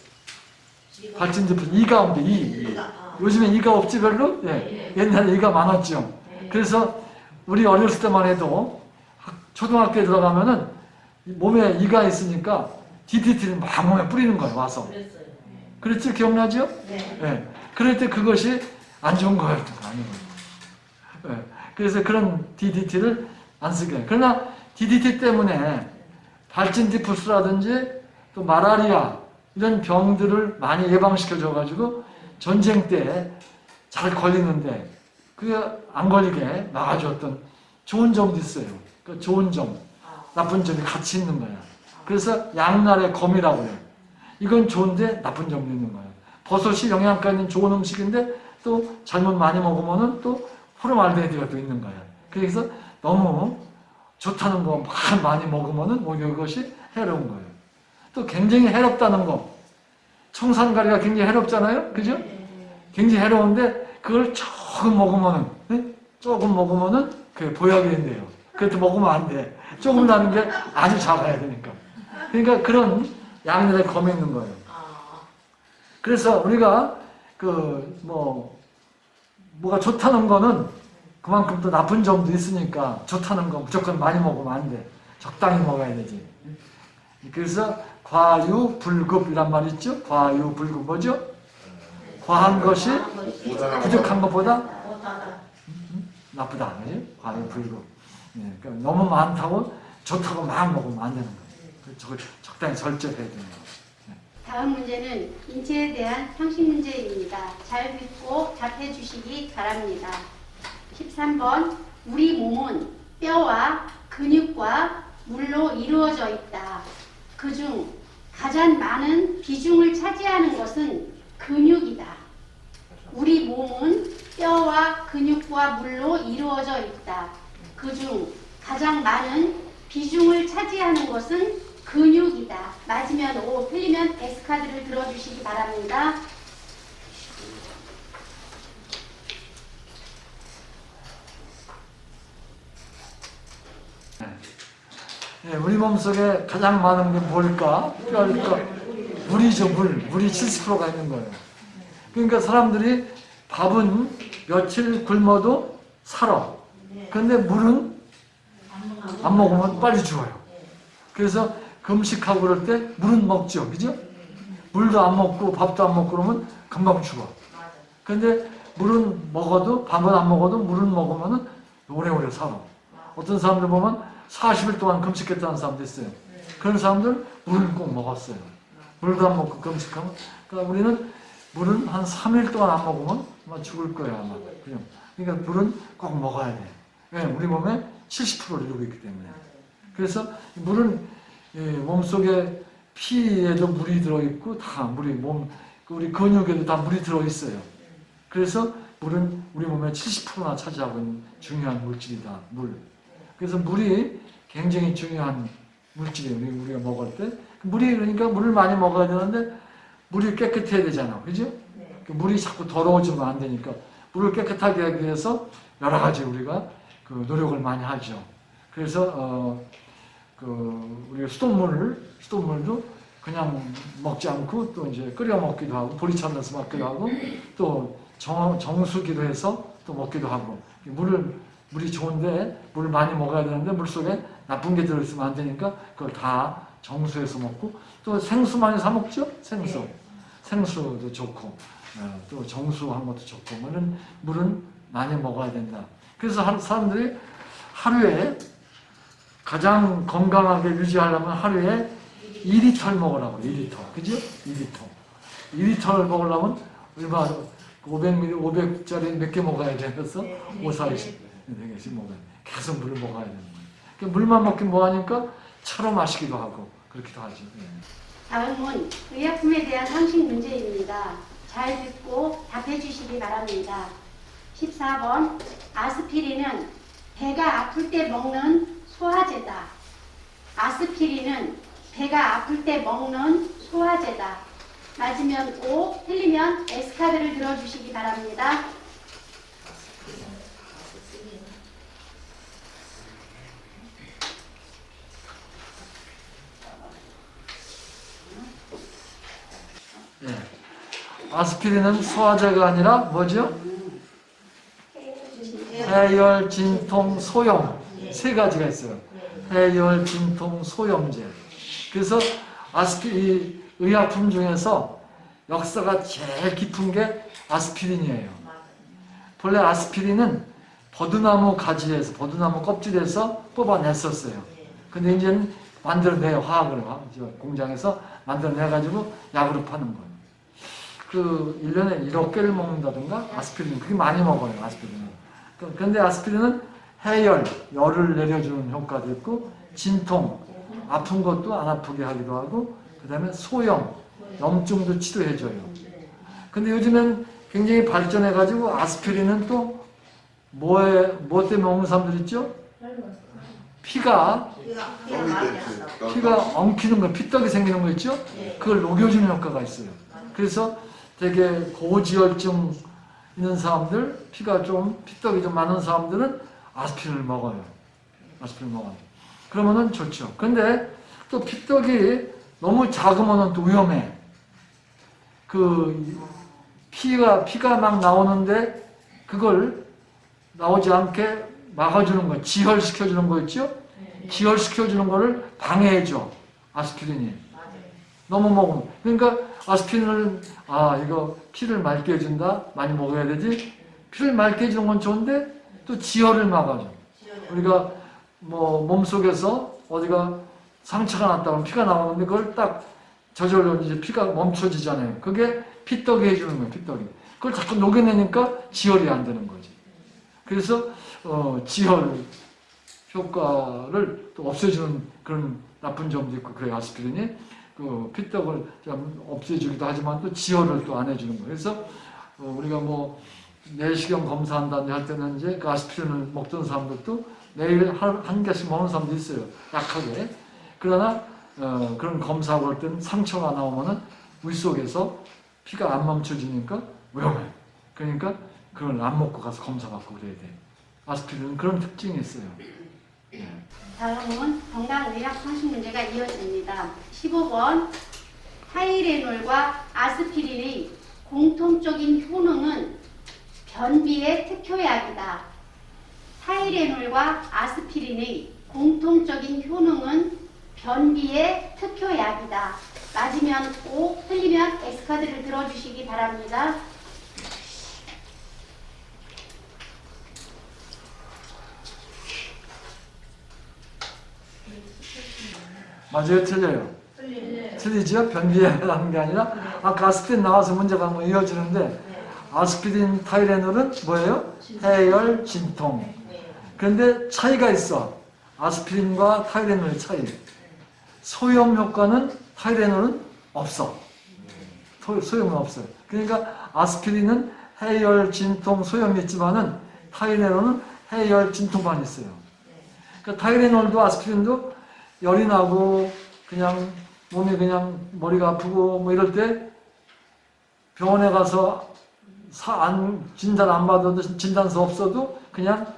발진디푸스 이가 옮겨, 이. 요즘에 이가 없지 별로? 예. 옛날에 이가 많았죠. 그래서 우리 어렸을 때만 해도 초등학교에 들어가면은 몸에 이가 있으니까 DDT를 막 몸에 뿌리는 거예요, 와서. 그랬어요. 그랬죠? 기억나죠? 네. 예. 그럴 때 그것이 안 좋은 거예요. 아닌 거예요. 예. 그래서 그런 DDT를 안 쓰게 해요. 그러나 DDT 때문에 발진디푸스라든지 또 마라리아 이런 병들을 많이 예방시켜줘가지고 전쟁 때 잘 걸리는데 그게 안 걸리게 막아줬던 좋은 점도 있어요. 그 좋은 점, 나쁜 점이 같이 있는 거야. 그래서 양날의 검이라고 해요. 이건 좋은데 나쁜 점도 있는 거예요. 버섯이 영양가 있는 좋은 음식인데 또 잘못 많이 먹으면은 또 포르말데히드가 또 있는 거예요. 그래서 너무 좋다는 거 많이 먹으면은 오히려 그것이 해로운 거예요. 또 굉장히 해롭다는 거. 청산가리가 굉장히 해롭잖아요. 그죠? 굉장히 해로운데 그걸 조금 먹으면은 그게 보약이 된대요. 그래도 먹으면 안 돼. 조금 나는 게 아주 작아야 되니까. 그러니까 그런 양날의 검이 있는 거예요. 그래서 우리가 뭐가 좋다는 거는 그만큼 또 나쁜 점도 있으니까 좋다는 거 무조건 많이 먹으면 안 돼. 적당히 먹어야 되지. 그래서 과유불급이란 말이 있죠. 과유불급 뭐죠? 과한 것이 부족한 것보다 나쁘다. 그지? 과유불급. 예, 그러니까 너무 많다고 좋다고 막 먹으면 안 되는 거예요. 적당히 절제해야 되는 거예요. 다음 문제는 인체에 대한 상식 문제입니다. 잘 듣고 답해 주시기 바랍니다. 13번. 우리 몸은 뼈와 근육과 물로 이루어져 있다. 그중 가장 많은 비중을 차지하는 것은 근육이다. 우리 몸은 뼈와 근육과 물로 이루어져 있다. 그중 가장 많은 비중을 차지하는 것은 근육이다. 맞으면 O, 틀리면 X카드를 들어주시기 바랍니다. 네, 우리 몸속에 가장 많은 게 뭘까? 뼈일까? 물이죠, 물. 물이 70%가 있는 거예요. 그러니까 사람들이 밥은 며칠 굶어도 살아. 근데 물은 안 먹으면 빨리 죽어요. 그래서 금식하고 그럴 때 물은 먹죠. 그죠? 물도 안 먹고 밥도 안 먹고 그러면 금방 죽어. 맞아. 근데 물은 먹어도 밥은 안 먹어도 물은 먹으면은 오래오래 살아. 어떤 사람들 보면 40일 동안 금식했다는 사람도 있어요. 그런 사람들 물은 꼭 먹었어요. 물도 안 먹고 금식하면. 그러니까 우리는 물은 한 3일 동안 안 먹으면 아마 죽을 거야 아마. 그러니까 물은 꼭 먹어야 돼. 왜? 우리 몸에 70%를 이루고 있기 때문에. 그래서 물은 몸속에 피에도 물이 들어있고 다 물이 우리 근육에도 다 물이 들어있어요. 그래서 물은 우리 몸의 70%나 차지하고 있는 중요한 물질이다. 물. 그래서 물이 굉장히 중요한 물질이에요. 우리가 먹을 때. 물이 그러니까 물을 많이 먹어야 되는데 물이 깨끗해야 되잖아. 그죠? 물이 자꾸 더러워지면 안 되니까 물을 깨끗하게 하기 위해서 여러 가지 우리가 그 노력을 많이 하죠. 그래서 우리가 수돗물도 그냥 먹지 않고 또 이제 끓여 먹기도 하고 보리차면서 먹기도 하고 또 정수기도 해서 또 먹기도 하고 물이 좋은데 물을 많이 먹어야 되는데 물 속에 나쁜 게 들어있으면 안 되니까 그걸 다 정수해서 먹고 또 생수 많이 사 먹죠? 생수도 좋고 또 정수한 것도 좋고 물은 많이 먹어야 된다. 그래서 사람들이 하루에 가장 건강하게 유지하려면 하루에 2리터를 먹으라고 2리터. 그죠? 2리터를 먹으려면 얼마 500짜리 몇 개 먹어야 돼. 그래서 5, 40 4개씩 먹어야 돼. 계속 물을 먹어야 되는 거예요. 그러니까 물만 먹긴 뭐하니까 차로 마시기도 하고 그렇기도 하지. 다음은 의약품에 대한 상식 문제입니다. 잘 듣고 답해 주시기 바랍니다. 14번 아스피린은 배가 아플 때 먹는 소화제다. 아스피린은 배가 아플 때 먹는 소화제다. 맞으면 O, 틀리면 S카드를 들어주시기 바랍니다. 네. 아스피린은 소화제가 아니라 뭐죠? 해열, 진통, 소염 세 가지가 있어요. 해열, 진통, 소염제. 그래서 이 의약품 중에서 역사가 제일 깊은 게 아스피린이에요. 본래 아스피린은 버드나무 가지에서, 버드나무 껍질에서 뽑아냈었어요. 근데 이제는 만들어내요. 화학으로 공장에서 만들어내가지고 약으로 파는 거예요. 1년에 1억 개를 먹는다든가 아스피린 그게 많이 먹어요. 아스피린은. 그런데 아스피린은 해열, 열을 내려주는 효과도 있고 진통, 아픈 것도 안 아프게 하기도 하고 그 다음에 소염, 염증도 치료해줘요. 근데 요즘엔 굉장히 발전해가지고 아스피린은 또 뭐 때문에 먹는 사람들 있죠? 피가 엉키는 거, 피떡이 생기는 거 있죠? 그걸 녹여주는 효과가 있어요. 그래서 되게 고지혈증 있는 사람들, 피떡이 좀 많은 사람들은 아스피린을 먹어요. 그러면은 좋죠. 근데 또 피떡이 너무 작으면은 또 위험해. 피가 막 나오는데 그걸 나오지 않게 막아주는 거, 지혈시켜주는 거 있죠? 지혈시켜주는 거를 방해해줘. 아스피린이. 너무 먹으면. 그러니까 아스피린을, 이거 피를 맑게 해준다? 많이 먹어야 되지? 피를 맑게 해주는 건 좋은데 또 지혈을 막아줘. 우리가 몸속에서 어디가 상처가 났다 그러면 피가 나오는데 그걸 딱 저절로 이제 피가 멈춰지잖아요. 그게 피떡이 해주는 거예요, 피떡이. 그걸 자꾸 녹여내니까 지혈이 안 되는 거지. 그래서 지혈 효과를 또 없애주는 그런 나쁜 점도 있고 그래요. 아스피린이 피떡을 좀 없애주기도 하지만 또 지혈을 또 안 해주는 거예요. 그래서 우리가 내시경 검사한다든지 할 때는 이제 그 아스피린을 먹던 사람들도 매일 한 개씩 먹는 사람도 있어요. 약하게. 그러나 그런 검사하고 할 때는 상처가 나오면은 물 속에서 피가 안 멈춰지니까 위험해. 그러니까 그걸 안 먹고 가서 검사받고 그래야 돼. 아스피린은 그런 특징이 있어요. 다음은 건강의학 상식 문제가 이어집니다. 15번 타이레놀과 아스피린의 공통적인 효능은 변비의 특효약이다. 타이레놀과 아스피린의 공통적인 효능은 변비의 특효약이다. 맞으면 O, 틀리면 X카드를 들어주시기 바랍니다. 맞아요, 틀려요? 틀리네. 틀리죠? 변비에 하는 게 아니라 아까 아스피린 나와서 문제가 한번 이어지는데 네. 아스피린, 타이레놀은 뭐예요? 해열, 진통. 네. 그런데 차이가 있어. 아스피린과 타이레놀의 차이. 소염 효과는 타이레놀은 없어. 소염은 없어요. 그러니까 아스피린은 해열, 진통, 소염이 있지만은 타이레놀은 해열, 진통만 있어요. 그러니까 타이레놀도 아스피린도 열이 나고 그냥 몸이 그냥 머리가 아프고 뭐 이럴 때 병원에 가서 진단 안 받아도 진단서 없어도 그냥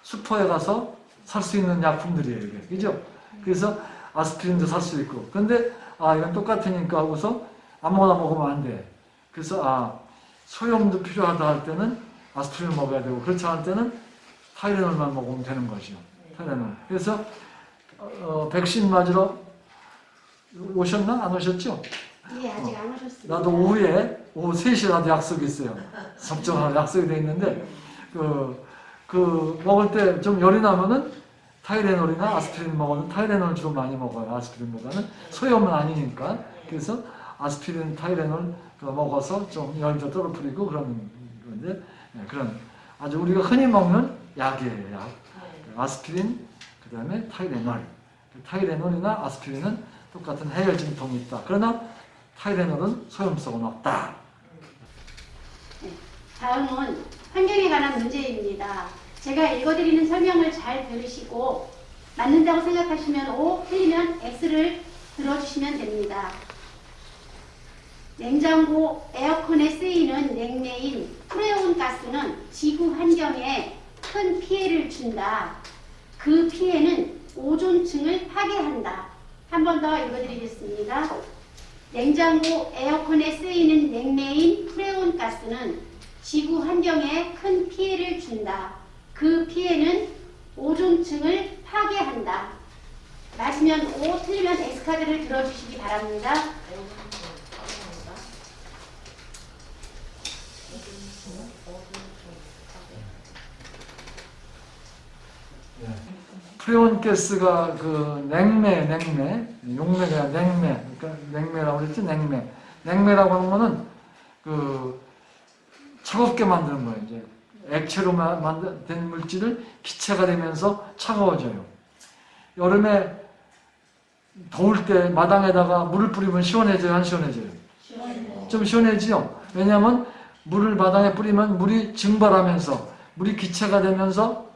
슈퍼에 가서 살 수 있는 약품들이에요. 이게. 그죠? 그래서 아스피린도 살 수 있고. 근데 이건 똑같으니까 하고서 아무거나 먹으면 안 돼. 그래서 소염도 필요하다 할 때는 아스피린을 먹어야 되고 그렇지 않을 때는 타이레놀만 먹으면 되는 거죠. 타이레놀. 그래서 백신 맞으러 오셨나? 안 오셨죠? 예, 아직 안 오셨습니다. 나도 오후 3시에 나도 약속이 있어요. 접종할 약속이 돼 있는데 먹을 때 좀 열이 나면은 타이레놀이나 아스피린 먹으면 타이레놀 주로 많이 먹어요. 아스피린보다는 소염은 아니니까. 그래서 아스피린, 타이레놀 먹어서 좀 열도 떨어뜨리고 그런 건데 그런 아주 우리가 흔히 먹는 약이에요. 약. 아스피린, 그 다음에 타이레놀. 타이레놀이나 아스피린은 똑같은 해열 진통이 있다. 그러나 타이레놀은 소염성은 없다. 다음은 환경에 관한 문제입니다. 제가 읽어드리는 설명을 잘 들으시고 맞는다고 생각하시면 O, 틀리면 X를 들어주시면 됩니다. 냉장고, 에어컨에 쓰이는 냉매인 프레온 가스는 지구 환경에 큰 피해를 준다. 그 피해는 오존층을 파괴한다. 한 번 더 읽어드리겠습니다. 냉장고, 에어컨에 쓰이는 냉매인 프레온 가스는 지구 환경에 큰 피해를 준다. 그 피해는 오존층을 파괴한다. 맞으면 O, 틀리면 X카드를 들어주시기 바랍니다. 프레온 가스가 그 냉매, 용매가 냉매, 그러니까 냉매라고 그랬지, 냉매라고 하는 거는 그 차갑게 만드는 거예요. 이제 액체로 된 물질을 기체가 되면서 차가워져요. 여름에 더울 때 마당에다가 물을 뿌리면 시원해져요, 안 시원해져요? 좀 시원해지죠? 왜냐하면 물을 마당에 뿌리면 물이 증발하면서 물이 기체가 되면서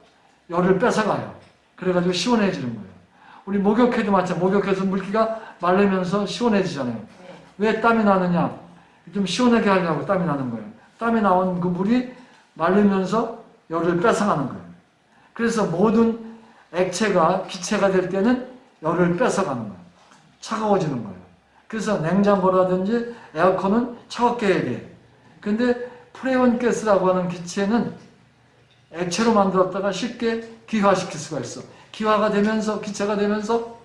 열을 뺏어가요. 그래가지고 시원해지는 거예요. 우리 목욕해도 마찬가지로 목욕해서 물기가 마르면서 시원해지잖아요. 왜 땀이 나느냐? 좀 시원하게 하려고 땀이 나는 거예요. 땀이 나온 그 물이 마르면서 열을 뺏어가는 거예요. 그래서 모든 액체가 기체가 될 때는 열을 뺏어가는 거예요. 차가워지는 거예요. 그래서 냉장고라든지 에어컨은 차갑게 해야 돼요. 근데 프레온 가스라고 하는 기체는 액체로 만들었다가 쉽게 기화시킬 수가 있어. 기화가 되면서 기체가 되면서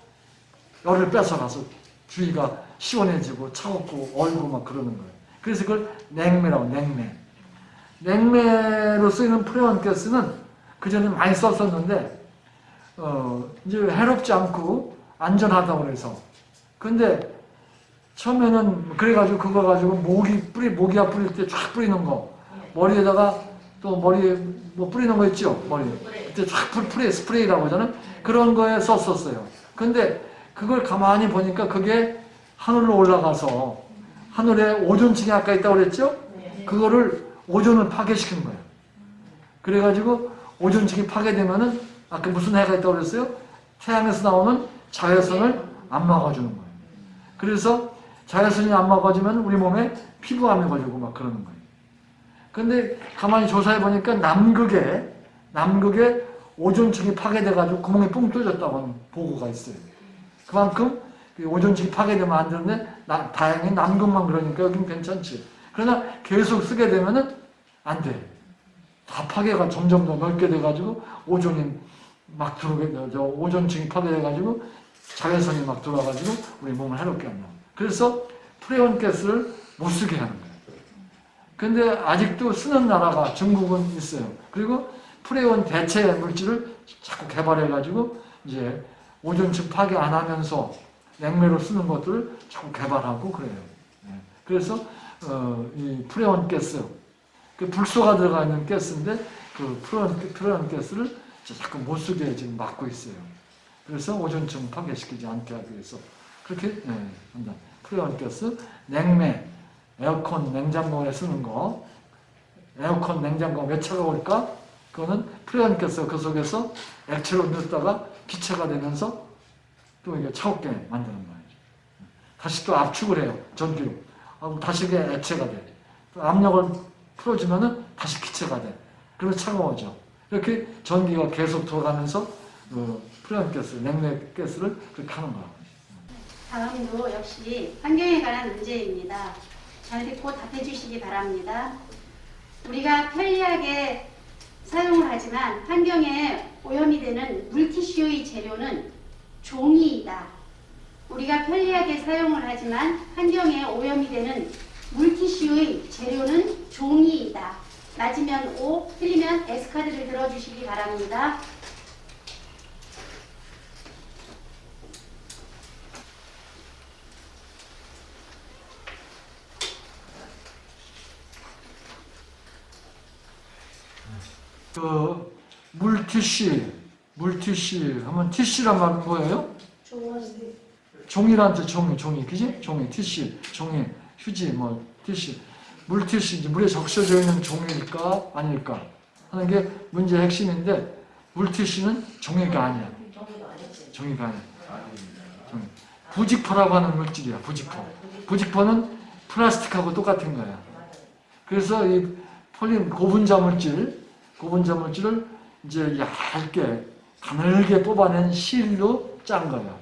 열을 뺏어가서 주위가 시원해지고 차갑고 얼고 막 그러는 거예요. 그래서 그걸 냉매라고 냉매로 쓰이는 프레온 가스는 그전에 많이 썼었는데 이제 해롭지 않고 안전하다고 그래서 근데 처음에는 그래가지고 그거 가지고 모기약 뿌릴 때 쫙 뿌리는 거 머리에다가 또 머리에 뭐 뿌리는 거 있죠? 머리에. 그때 쫙 스프레이라고 하잖아요. 그런 거에 썼었어요. 근데 그걸 가만히 보니까 그게 하늘로 올라가서 하늘에 오존층이 아까 있다고 그랬죠? 그거를 오존을 파괴시킨 거예요. 그래가지고 오존층이 파괴되면은 아까 무슨 해가 있다고 그랬어요? 태양에서 나오는 자외선을 안 막아주는 거예요. 그래서 자외선이 안 막아주면 우리 몸에 피부암이 걸리고 막 그러는 거예요. 근데 가만히 조사해 보니까 남극에 오존층이 파괴돼가지고 구멍이 뻥 뚫렸다고 하는 보고가 있어요. 그만큼 오존층이 파괴되면 안 되는데 다행히 남극만 그러니까 여긴 괜찮지. 그러나 계속 쓰게 되면은 안 돼. 다 파괴가 점점 더 넓게 돼가지고 오존이 막 들어오게 오존층이 파괴돼가지고 자외선이 막 들어와가지고 우리 몸을 해롭게 한다. 그래서 프레온 가스를 못 쓰게 하는 거예요. 근데 아직도 쓰는 나라가 중국은 있어요. 그리고 프레온 대체 물질을 자꾸 개발해가지고 이제 오존층 파괴 안 하면서 냉매로 쓰는 것들을 자꾸 개발하고 그래요. 그래서 이 프레온 가스, 그 불소가 들어가 있는 가스인데 그 프레온 가스를 자꾸 못 쓰게 지금 막고 있어요. 그래서 오존층 파괴시키지 않게 하기 위해서 그렇게 한다. 프레온 가스, 냉매, 에어컨, 냉장고에 쓰는 거. 에어컨, 냉장고 왜 차가울까? 그거는 프레온 가스 그 속에서 액체로 넣었다가 기체가 되면서 또 이게 차갑게 만드는 거예요. 다시 또 압축을 해요. 전기로. 다시 그게 액체가 돼. 또 압력을 풀어주면은 다시 기체가 돼. 그러면 차가워져. 이렇게 전기가 계속 돌아가면서 프레온 가스, 냉매 가스를 그렇게 하는 거예요. 다음도 역시 환경에 관한 문제입니다. 잘 듣고 답해 주시기 바랍니다. 우리가 편리하게 사용을 하지만 환경에 오염이 되는 물티슈의 재료는 종이이다. 우리가 편리하게 사용을 하지만 환경에 오염이 되는 물티슈의 재료는 종이이다. 맞으면 O, 틀리면 S카드를 들어주시기 바랍니다. 그 물티슈 하면 티슈란 말은 뭐예요? 종이란 뜻, 종이, 그지? 종이, 티슈, 종이, 휴지, 뭐 티슈, 물티슈, 이제 물에 적셔져 있는 종일까 아닐까 하는 게 문제의 핵심인데 물티슈는 종이가 아니야. 종이가 아니야. 종이. 부직포라고 하는 물질이야. 부직포는 플라스틱하고 똑같은 거야. 그래서 이 고분자 물질을 이제 얇게 가늘게 뽑아낸 실로 짠 거야.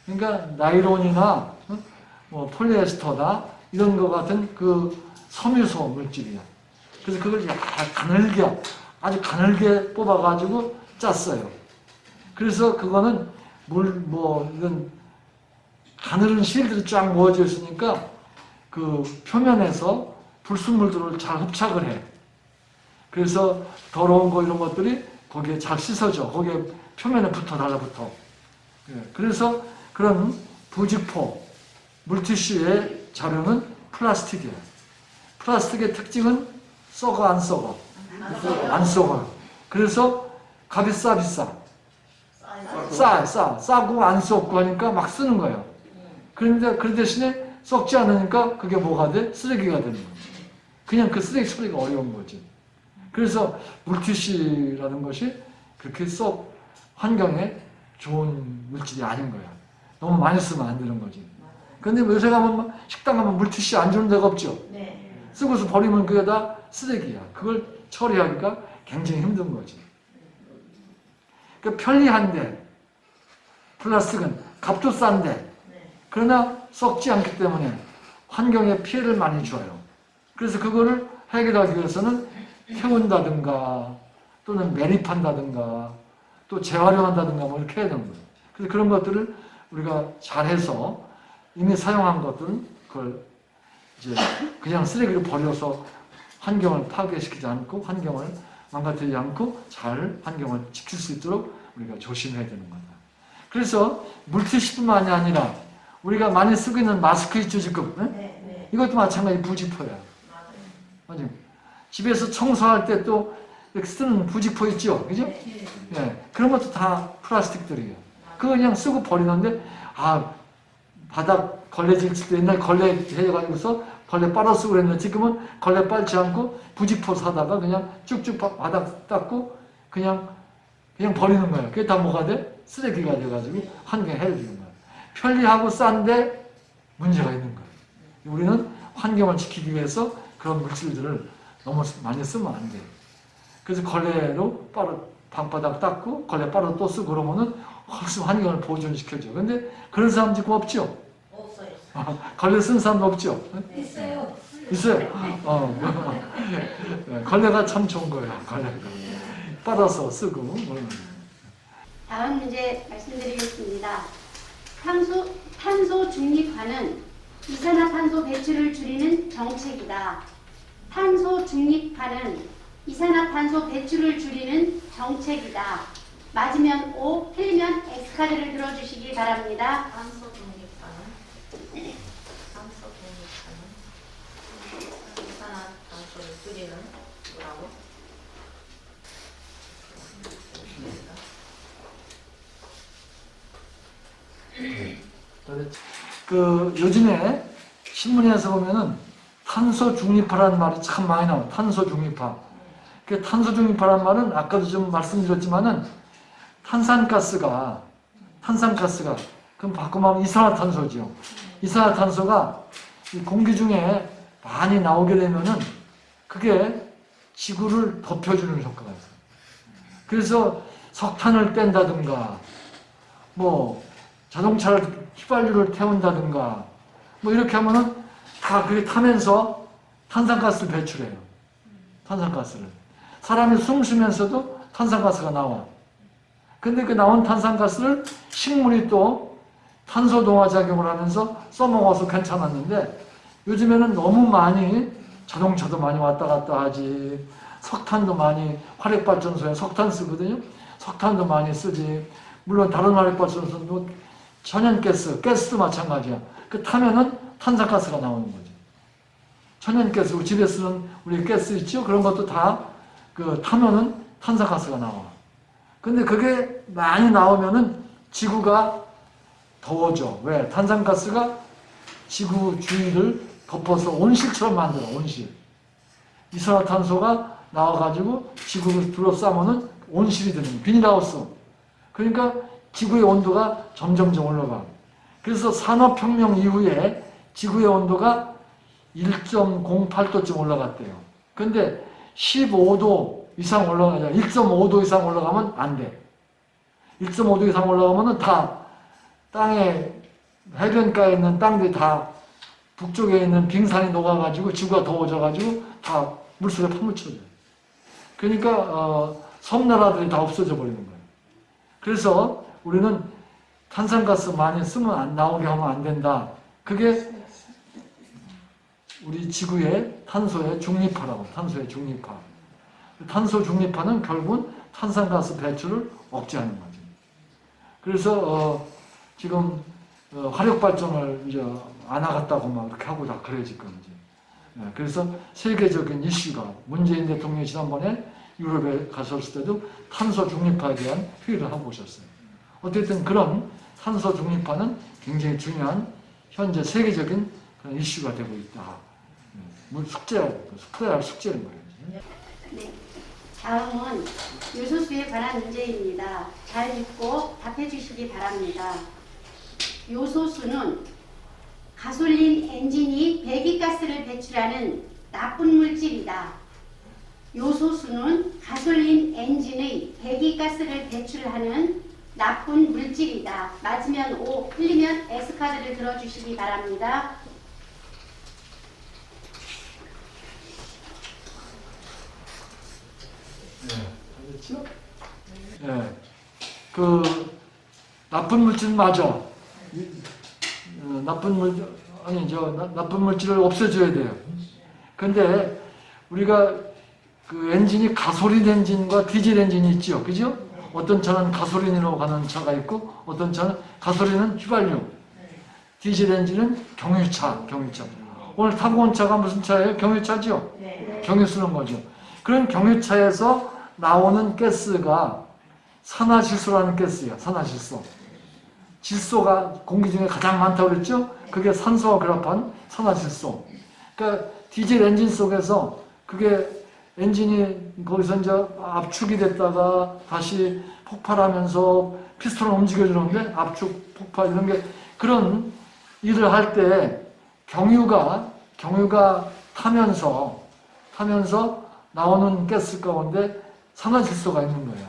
그러니까 나이론이나 뭐 폴리에스터나 이런 거 같은 그 섬유소 물질이야. 그래서 그걸 가늘게 아주 가늘게 뽑아가지고 짰어요. 그래서 그거는 이런 가늘은 실들이 쫙 모아져 있으니까 그 표면에서 불순물들을 잘 흡착을 해. 그래서 더러운 거 이런 것들이 거기에 잘 씻어져. 거기에 표면에 달라붙어. 그래서 그런 부직포, 물티슈의 자료는 플라스틱이에요. 플라스틱의 특징은 썩어 안 썩어? 안 썩어요. 그래서 값이 비싸. 싸고 안 썩고 하니까 막 쓰는 거예요. 그런데 그 대신에 썩지 않으니까 그게 뭐가 돼? 쓰레기가 되는 거예요. 그냥 그 쓰레기 처리가 어려운 거지. 그래서 물티슈라는 것이 그렇게 썩 환경에 좋은 물질이 아닌 거야. 너무 많이 쓰면 안 되는 거지. 근데 요새 가면 식당 가면 물티슈 안 주는 데가 없죠. 쓰고서 버리면 그게 다 쓰레기야. 그걸 처리하기가 굉장히 힘든 거지. 그러니까 편리한데 플라스틱은 값도 싼데 그러나 썩지 않기 때문에 환경에 피해를 많이 줘요. 그래서 그거를 해결하기 위해서는 태운다든가 또는 매립한다든가 또 재활용한다든가 뭐 이렇게 해야 되는 거예요. 그래서 그런 것들을 우리가 잘해서 이미 사용한 것들은 그걸 이제 그냥 쓰레기로 버려서 환경을 파괴시키지 않고 환경을 망가뜨리지 않고 잘 환경을 지킬 수 있도록 우리가 조심해야 되는 거다. 그래서 물티슈뿐만이 아니라 우리가 많이 쓰고 있는 마스크 있죠 지금? 이것도 마찬가지 부직포야. 맞아요. 집에서 청소할 때 또 쓰는 부직포 있죠? 그죠? 그런 것도 다 플라스틱들이에요. 그거 그냥 쓰고 버리는데, 바닥 걸레질 칠 때 옛날 걸레 해가지고서 걸레 빨아 쓰고 그랬는데 지금은 걸레 빨지 않고 부직포 사다가 그냥 쭉쭉 바닥 닦고 그냥 버리는 거예요. 그게 다 뭐가 돼? 쓰레기가 돼가지고 환경에 해를 주는 거예요. 편리하고 싼데 문제가 있는 거예요. 우리는 환경을 지키기 위해서 그런 물질들을 너무 많이 쓰면 안 돼요. 그래서 걸레로 방바닥 닦고 걸레 빨아 또 쓰고 그러면은 훨씬 환경을 보존시켜줘. 근데 그런 사람 지금 없죠? 없어요. 걸레 쓴 사람도 없죠? 있어요. 있어요? 걸레가 참 좋은 거예요. 걸레가. 빨아서 쓰고. 다음 문제 말씀드리겠습니다. 탄소 중립화는 이산화탄소 배출을 줄이는 정책이다. 탄소 중립화는 이산화탄소 배출을 줄이는 정책이다. 맞으면 O, 틀리면 X카드를 들어주시기 바랍니다. 탄소 중립화는 이산화탄소를 줄이는 뭐라고? 그 요즘에 신문에서 보면은 탄소 중립화라는 말이 참 많이 나와요. 탄소 중립화. 그 탄소 중립화라는 말은 아까도 좀 말씀드렸지만은 탄산가스가 그럼 바꾸면 이산화탄소죠. 이산화탄소가 이 공기 중에 많이 나오게 되면은 그게 지구를 덮여주는 효과가 있어요. 그래서 석탄을 뺀다든가 뭐 자동차를 휘발유를 태운다든가 뭐 이렇게 하면은 다 그게 타면서 탄산가스를 배출해요. 탄산가스를. 사람이 숨 쉬면서도 탄산가스가 나와. 근데 그 나온 탄산가스를 식물이 또 탄소 동화 작용을 하면서 써먹어서 괜찮았는데 요즘에는 너무 많이 자동차도 많이 왔다 갔다 하지, 석탄도 많이, 화력발전소에 석탄 쓰거든요. 석탄도 많이 쓰지. 물론 다른 화력발전소도 천연가스, 가스도 마찬가지야. 그 타면은 탄산가스가 나오는 거죠. 천연가스, 집에 쓰는 우리 가스 있죠? 그런 것도 다 그 타면은 탄산가스가 나와. 근데 그게 많이 나오면은 지구가 더워져. 왜? 탄산가스가 지구 주위를 덮어서 온실처럼 만들어, 온실. 이산화탄소가 나와가지고 지구를 둘러싸면은 온실이 되는 거야. 비닐하우스. 그러니까 지구의 온도가 점점점 올라가. 그래서 산업혁명 이후에 지구의 온도가 1.08도쯤 올라갔대요. 근데 15도 이상 올라가자. 1.5도 이상 올라가면 안 돼. 1.5도 이상 올라가면은 다 땅에 해변가에 있는 땅들이 다 북쪽에 있는 빙산이 녹아가지고 지구가 더워져가지고 다 물속에 파묻혀져요. 그러니까 섬나라들이 다 없어져 버리는 거예요. 그래서 우리는 탄산가스 많이 쓰면 안 나오게 하면 안 된다. 그게 우리 지구의 탄소의 중립화라고. 탄소의 중립화. 탄소 중립화는 결국은 탄산가스 배출을 억제하는 거죠. 그래서 지금 화력발전을 이제 안 하겠다고 막 이렇게 하고 다 그래 지금 이제. 그래서 세계적인 이슈가 문재인 대통령이 지난번에 유럽에 가셨을 때도 탄소 중립화에 대한 회의를 하고 오셨어요. 어쨌든 그런 탄소 중립화는 굉장히 중요한 현재 세계적인 그런 이슈가 되고 있다. 풀어야 할 숙제인 거예요. 네. 다음은 요소수에 관한 문제입니다. 잘 듣고 답해 주시기 바랍니다. 요소수는 가솔린 엔진이 배기가스를 배출하는 나쁜 물질이다. 요소수는 가솔린 엔진의 배기가스를 배출하는 나쁜 물질이다. 맞으면 O, 틀리면 X카드를 들어주시기 바랍니다. 그렇죠? 네. 그 나쁜 물질 맞아. 나쁜 물질을 없애줘야 돼요. 근데 우리가 그 엔진이 가솔린 엔진과 디젤 엔진이 있죠, 그죠? 어떤 차는 가솔린으로 가는 차가 있고, 어떤 차는 가솔린은 휘발유, 디젤 엔진은 경유차. 오늘 타고 온 차가 무슨 차예요? 경유차죠? 네. 경유 쓰는 거죠. 그런 경유차에서 나오는 가스가 산화질소라는 가스예요. 산화질소. 질소가 공기 중에 가장 많다고 그랬죠? 그게 산소와 결합한 산화질소. 그러니까 디젤 엔진 속에서 그게 엔진이 거기서 이제 압축이 됐다가 다시 폭발하면서 피스톤을 움직여주는데 압축, 폭발 이런 게 그런 일을 할 때 경유가 타면서 나오는 가스 가운데 산화질소가 있는 거예요.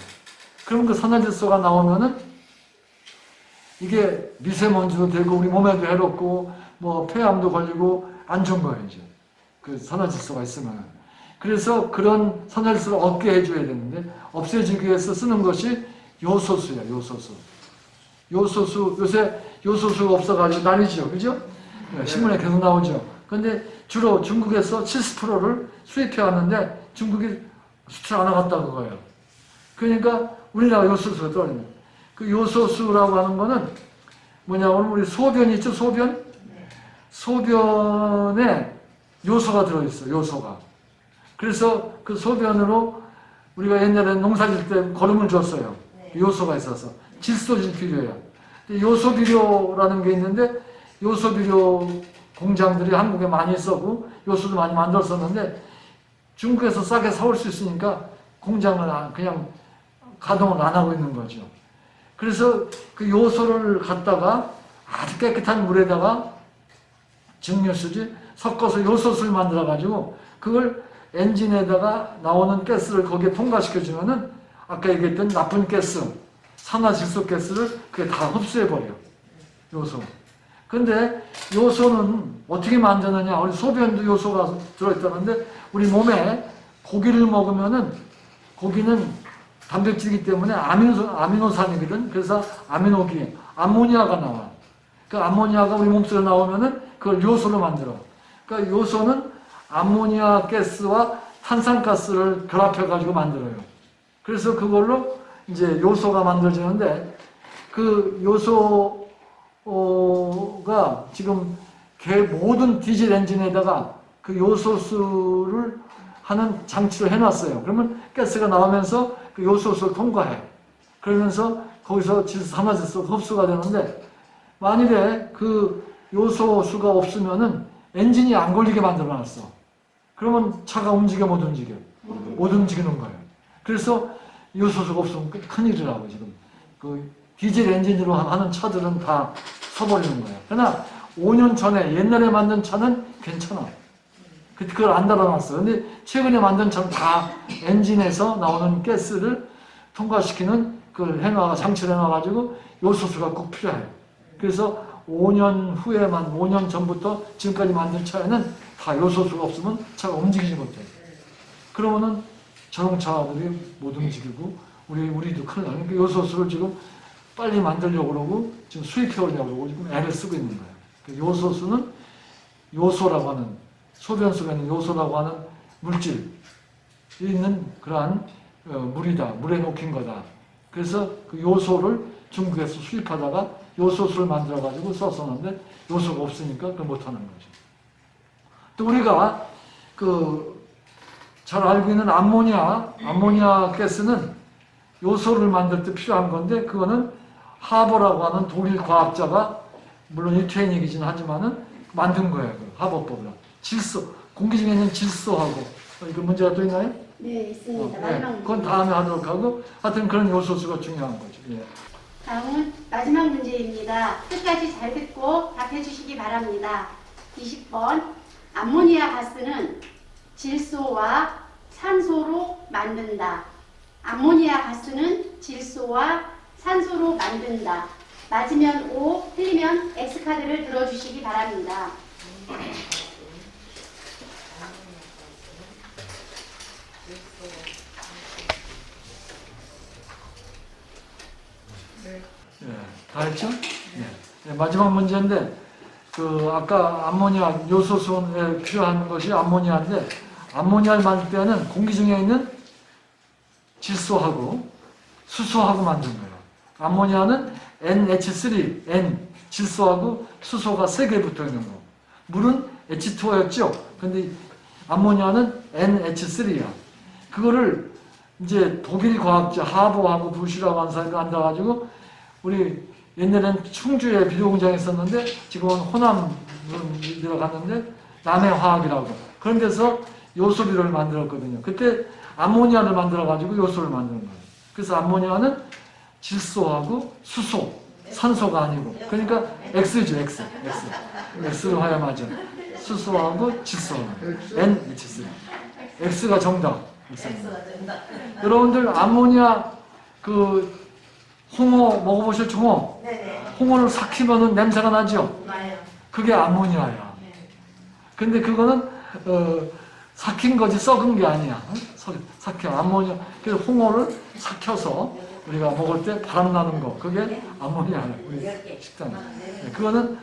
그럼 그 산화질소가 나오면은 이게 미세먼지도 되고 우리 몸에도 해롭고 뭐 폐암도 걸리고 안 좋은 거예요, 이제. 그 산화질소가 있으면. 그래서 그런 산화질소를 없게 해줘야 되는데 없애주기 위해서 쓰는 것이 요소수야, 요소수. 요소수, 요새 요소수가 없어가지고 난리죠. 그죠? 신문에 계속 나오죠. 근데 주로 중국에서 70%를 수입해 왔는데 중국이 수출 안 하겠다고 그거예요. 그러니까 우리나라 요소수가 떨어집니다. 그 요소수라고 하는 거는 뭐냐면 우리 소변 있죠? 소변? 소변에 요소가 들어있어요. 요소가. 그래서 그 소변으로 우리가 옛날에 농사질 때 거름을 줬어요. 요소가 있어서. 질소질 비료예요. 요소 비료라는 게 있는데 요소 비료 공장들이 한국에 많이 있었고 요소도 많이 만들었었는데 중국에서 싸게 사올 수 있으니까 공장을 그냥 가동을 안 하고 있는 거죠. 그래서 그 요소를 갖다가 아주 깨끗한 물에다가 증류수지 섞어서 요소수를 만들어 가지고 그걸 엔진에다가 나오는 가스를 거기에 통과시켜 주면은 아까 얘기했던 나쁜 가스, 산화질소가스를 그게 다 흡수해 버려. 요소. 근데 요소는 어떻게 만드느냐? 우리 소변도 요소가 들어있다는데 우리 몸에 고기를 먹으면은 고기는 단백질이기 때문에 아미노산이거든. 그래서 아미노기, 암모니아가 나와. 그 암모니아가 우리 몸속에 나오면은 그걸 요소로 만들어. 그러니까 요소는 암모니아 가스와 탄산가스를 결합해가지고 만들어요. 그래서 그걸로 이제 요소가 만들어지는데 그 요소가 지금 모든 디젤 엔진에다가 그 요소수를 하는 장치를 해놨어요. 그러면 가스가 나오면서 그 요소수를 통과해. 그러면서 거기서 산화질소가 흡수가 되는데 만일에 그 요소수가 없으면은 엔진이 안 걸리게 만들어놨어. 그러면 차가 움직여 못 움직여? 못 움직이는 거예요. 그래서 요소수가 없으면 큰일이라고 지금. 그 디젤 엔진으로 하는 차들은 다 서버리는 거예요. 그러나 5년 전에 옛날에 만든 차는 괜찮아. 그걸 안 달아놨어. 근데 최근에 만든 차는 다 엔진에서 나오는 가스를 통과시키는 그걸 장치를 해놔가지고 요소수가 꼭 필요해요. 그래서 5년 후에만, 5년 전부터 지금까지 만든 차에는 다 요소수가 없으면 차가 움직이지 못해. 그러면은 자동차들이 못 움직이고, 우리도 큰일 나요. 그러니까 요소수를 지금 빨리 만들려고 그러고, 지금 수입해 오려고 그러고, 지금 애를 쓰고 있는 거예요. 그러니까 요소수는 요소라고 하는, 소변 속에 있는 요소라고 하는 물질이 있는 그러한 물이다. 물에 녹힌 거다. 그래서 그 요소를 중국에서 수입하다가 요소수를 만들어가지고 썼었는데 요소가 없으니까 그걸 못하는 거죠. 또 우리가 잘 알고 있는 암모니아 가스는 요소를 만들 때 필요한 건데 그거는 하버라고 하는 독일 과학자가 물론 유태인이긴 하지만은 만든 거예요. 하버법으로. 질소, 공기 중에 있는 질소하고 이거 문제가 또 있나요? 네, 있습니다. 네. 그건 다음에 하도록 하고 하여튼 그런 요소수가 중요한 거죠. 예. 다음은 마지막 문제입니다. 끝까지 잘 듣고 답해 주시기 바랍니다. 20번. 암모니아 가스는 질소와 산소로 만든다. 암모니아 가스는 질소와 산소로 만든다. 맞으면 O, 틀리면 X카드를 들어주시기 바랍니다. 예, 다 했죠? 예. 마지막 문제인데, 아까 암모니아 요소수에 필요한 것이 암모니아인데, 암모니아를 만들 때는 공기 중에 있는 질소하고 수소하고 만든 거예요. 암모니아는 NH3, N, 질소하고 수소가 3개 붙어 있는 거. 물은 H2였죠? 근데 암모니아는 NH3야. 그거를 이제 독일 과학자 하버하고 부시라고 하는 사람이 앉아가지고 우리 옛날엔 충주에 비료공장이 있었는데 지금은 호남 들어갔는데 남해화학이라고 그런 데서 요소비료를 만들었거든요. 그때 암모니아를 만들어가지고 요소를 만드는 거예요. 그래서 암모니아는 질소하고 수소, 산소가 아니고 그러니까 X죠, X. X로 화염하죠. 수소하고 질소, NH3. X가 정답. 여러분들 암모니아 홍어 먹어보셨죠? 홍어? 네네. 홍어를 삭히면은 냄새가 나죠? 나요. 그게 암모니아야. 근데 그거는 삭힌 거지 썩은 게 아니야. 삭혀 암모니아. 그래서 홍어를 삭혀서 우리가 먹을 때 바람 나는 거 그게 암모니아예요. 우리 식당에. 그거는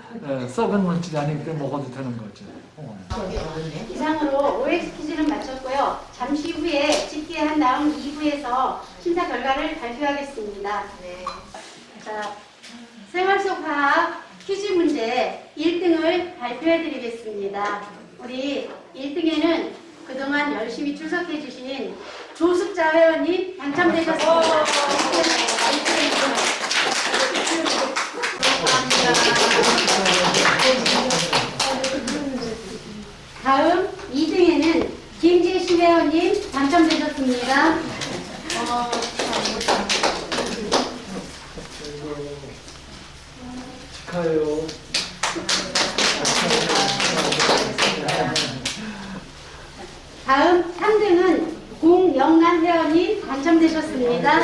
썩은 물질이 아니기 때문에 먹어도 되는 거죠. 홍어는. 이상으로 OX 퀴즈는 마쳤고요. 잠시 후에 집계한 다음 2부에서 심사 결과를 발표하겠습니다. 네. 자, 생활 속 화학 퀴즈 문제 1등을 발표해 드리겠습니다. 우리 1등에는 그동안 열심히 출석해 주신 조숙자 회원님 당첨되셨습니다. 다음 2등에는 김재시 회원님 당첨되셨습니다. 축하해요. 다음 3등은 공영란 회원님 당첨되셨습니다.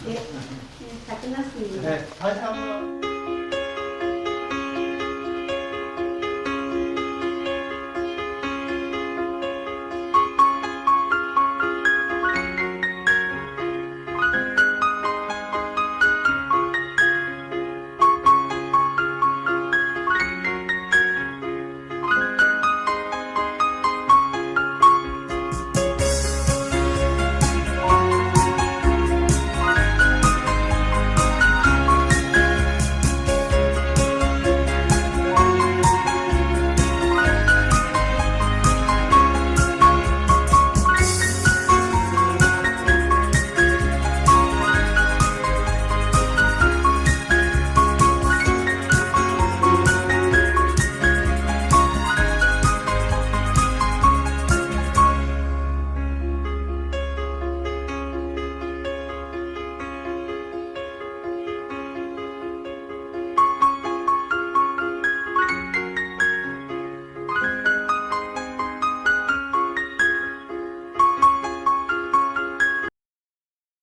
네, 다 끝났습니다. 네, 다시 한번.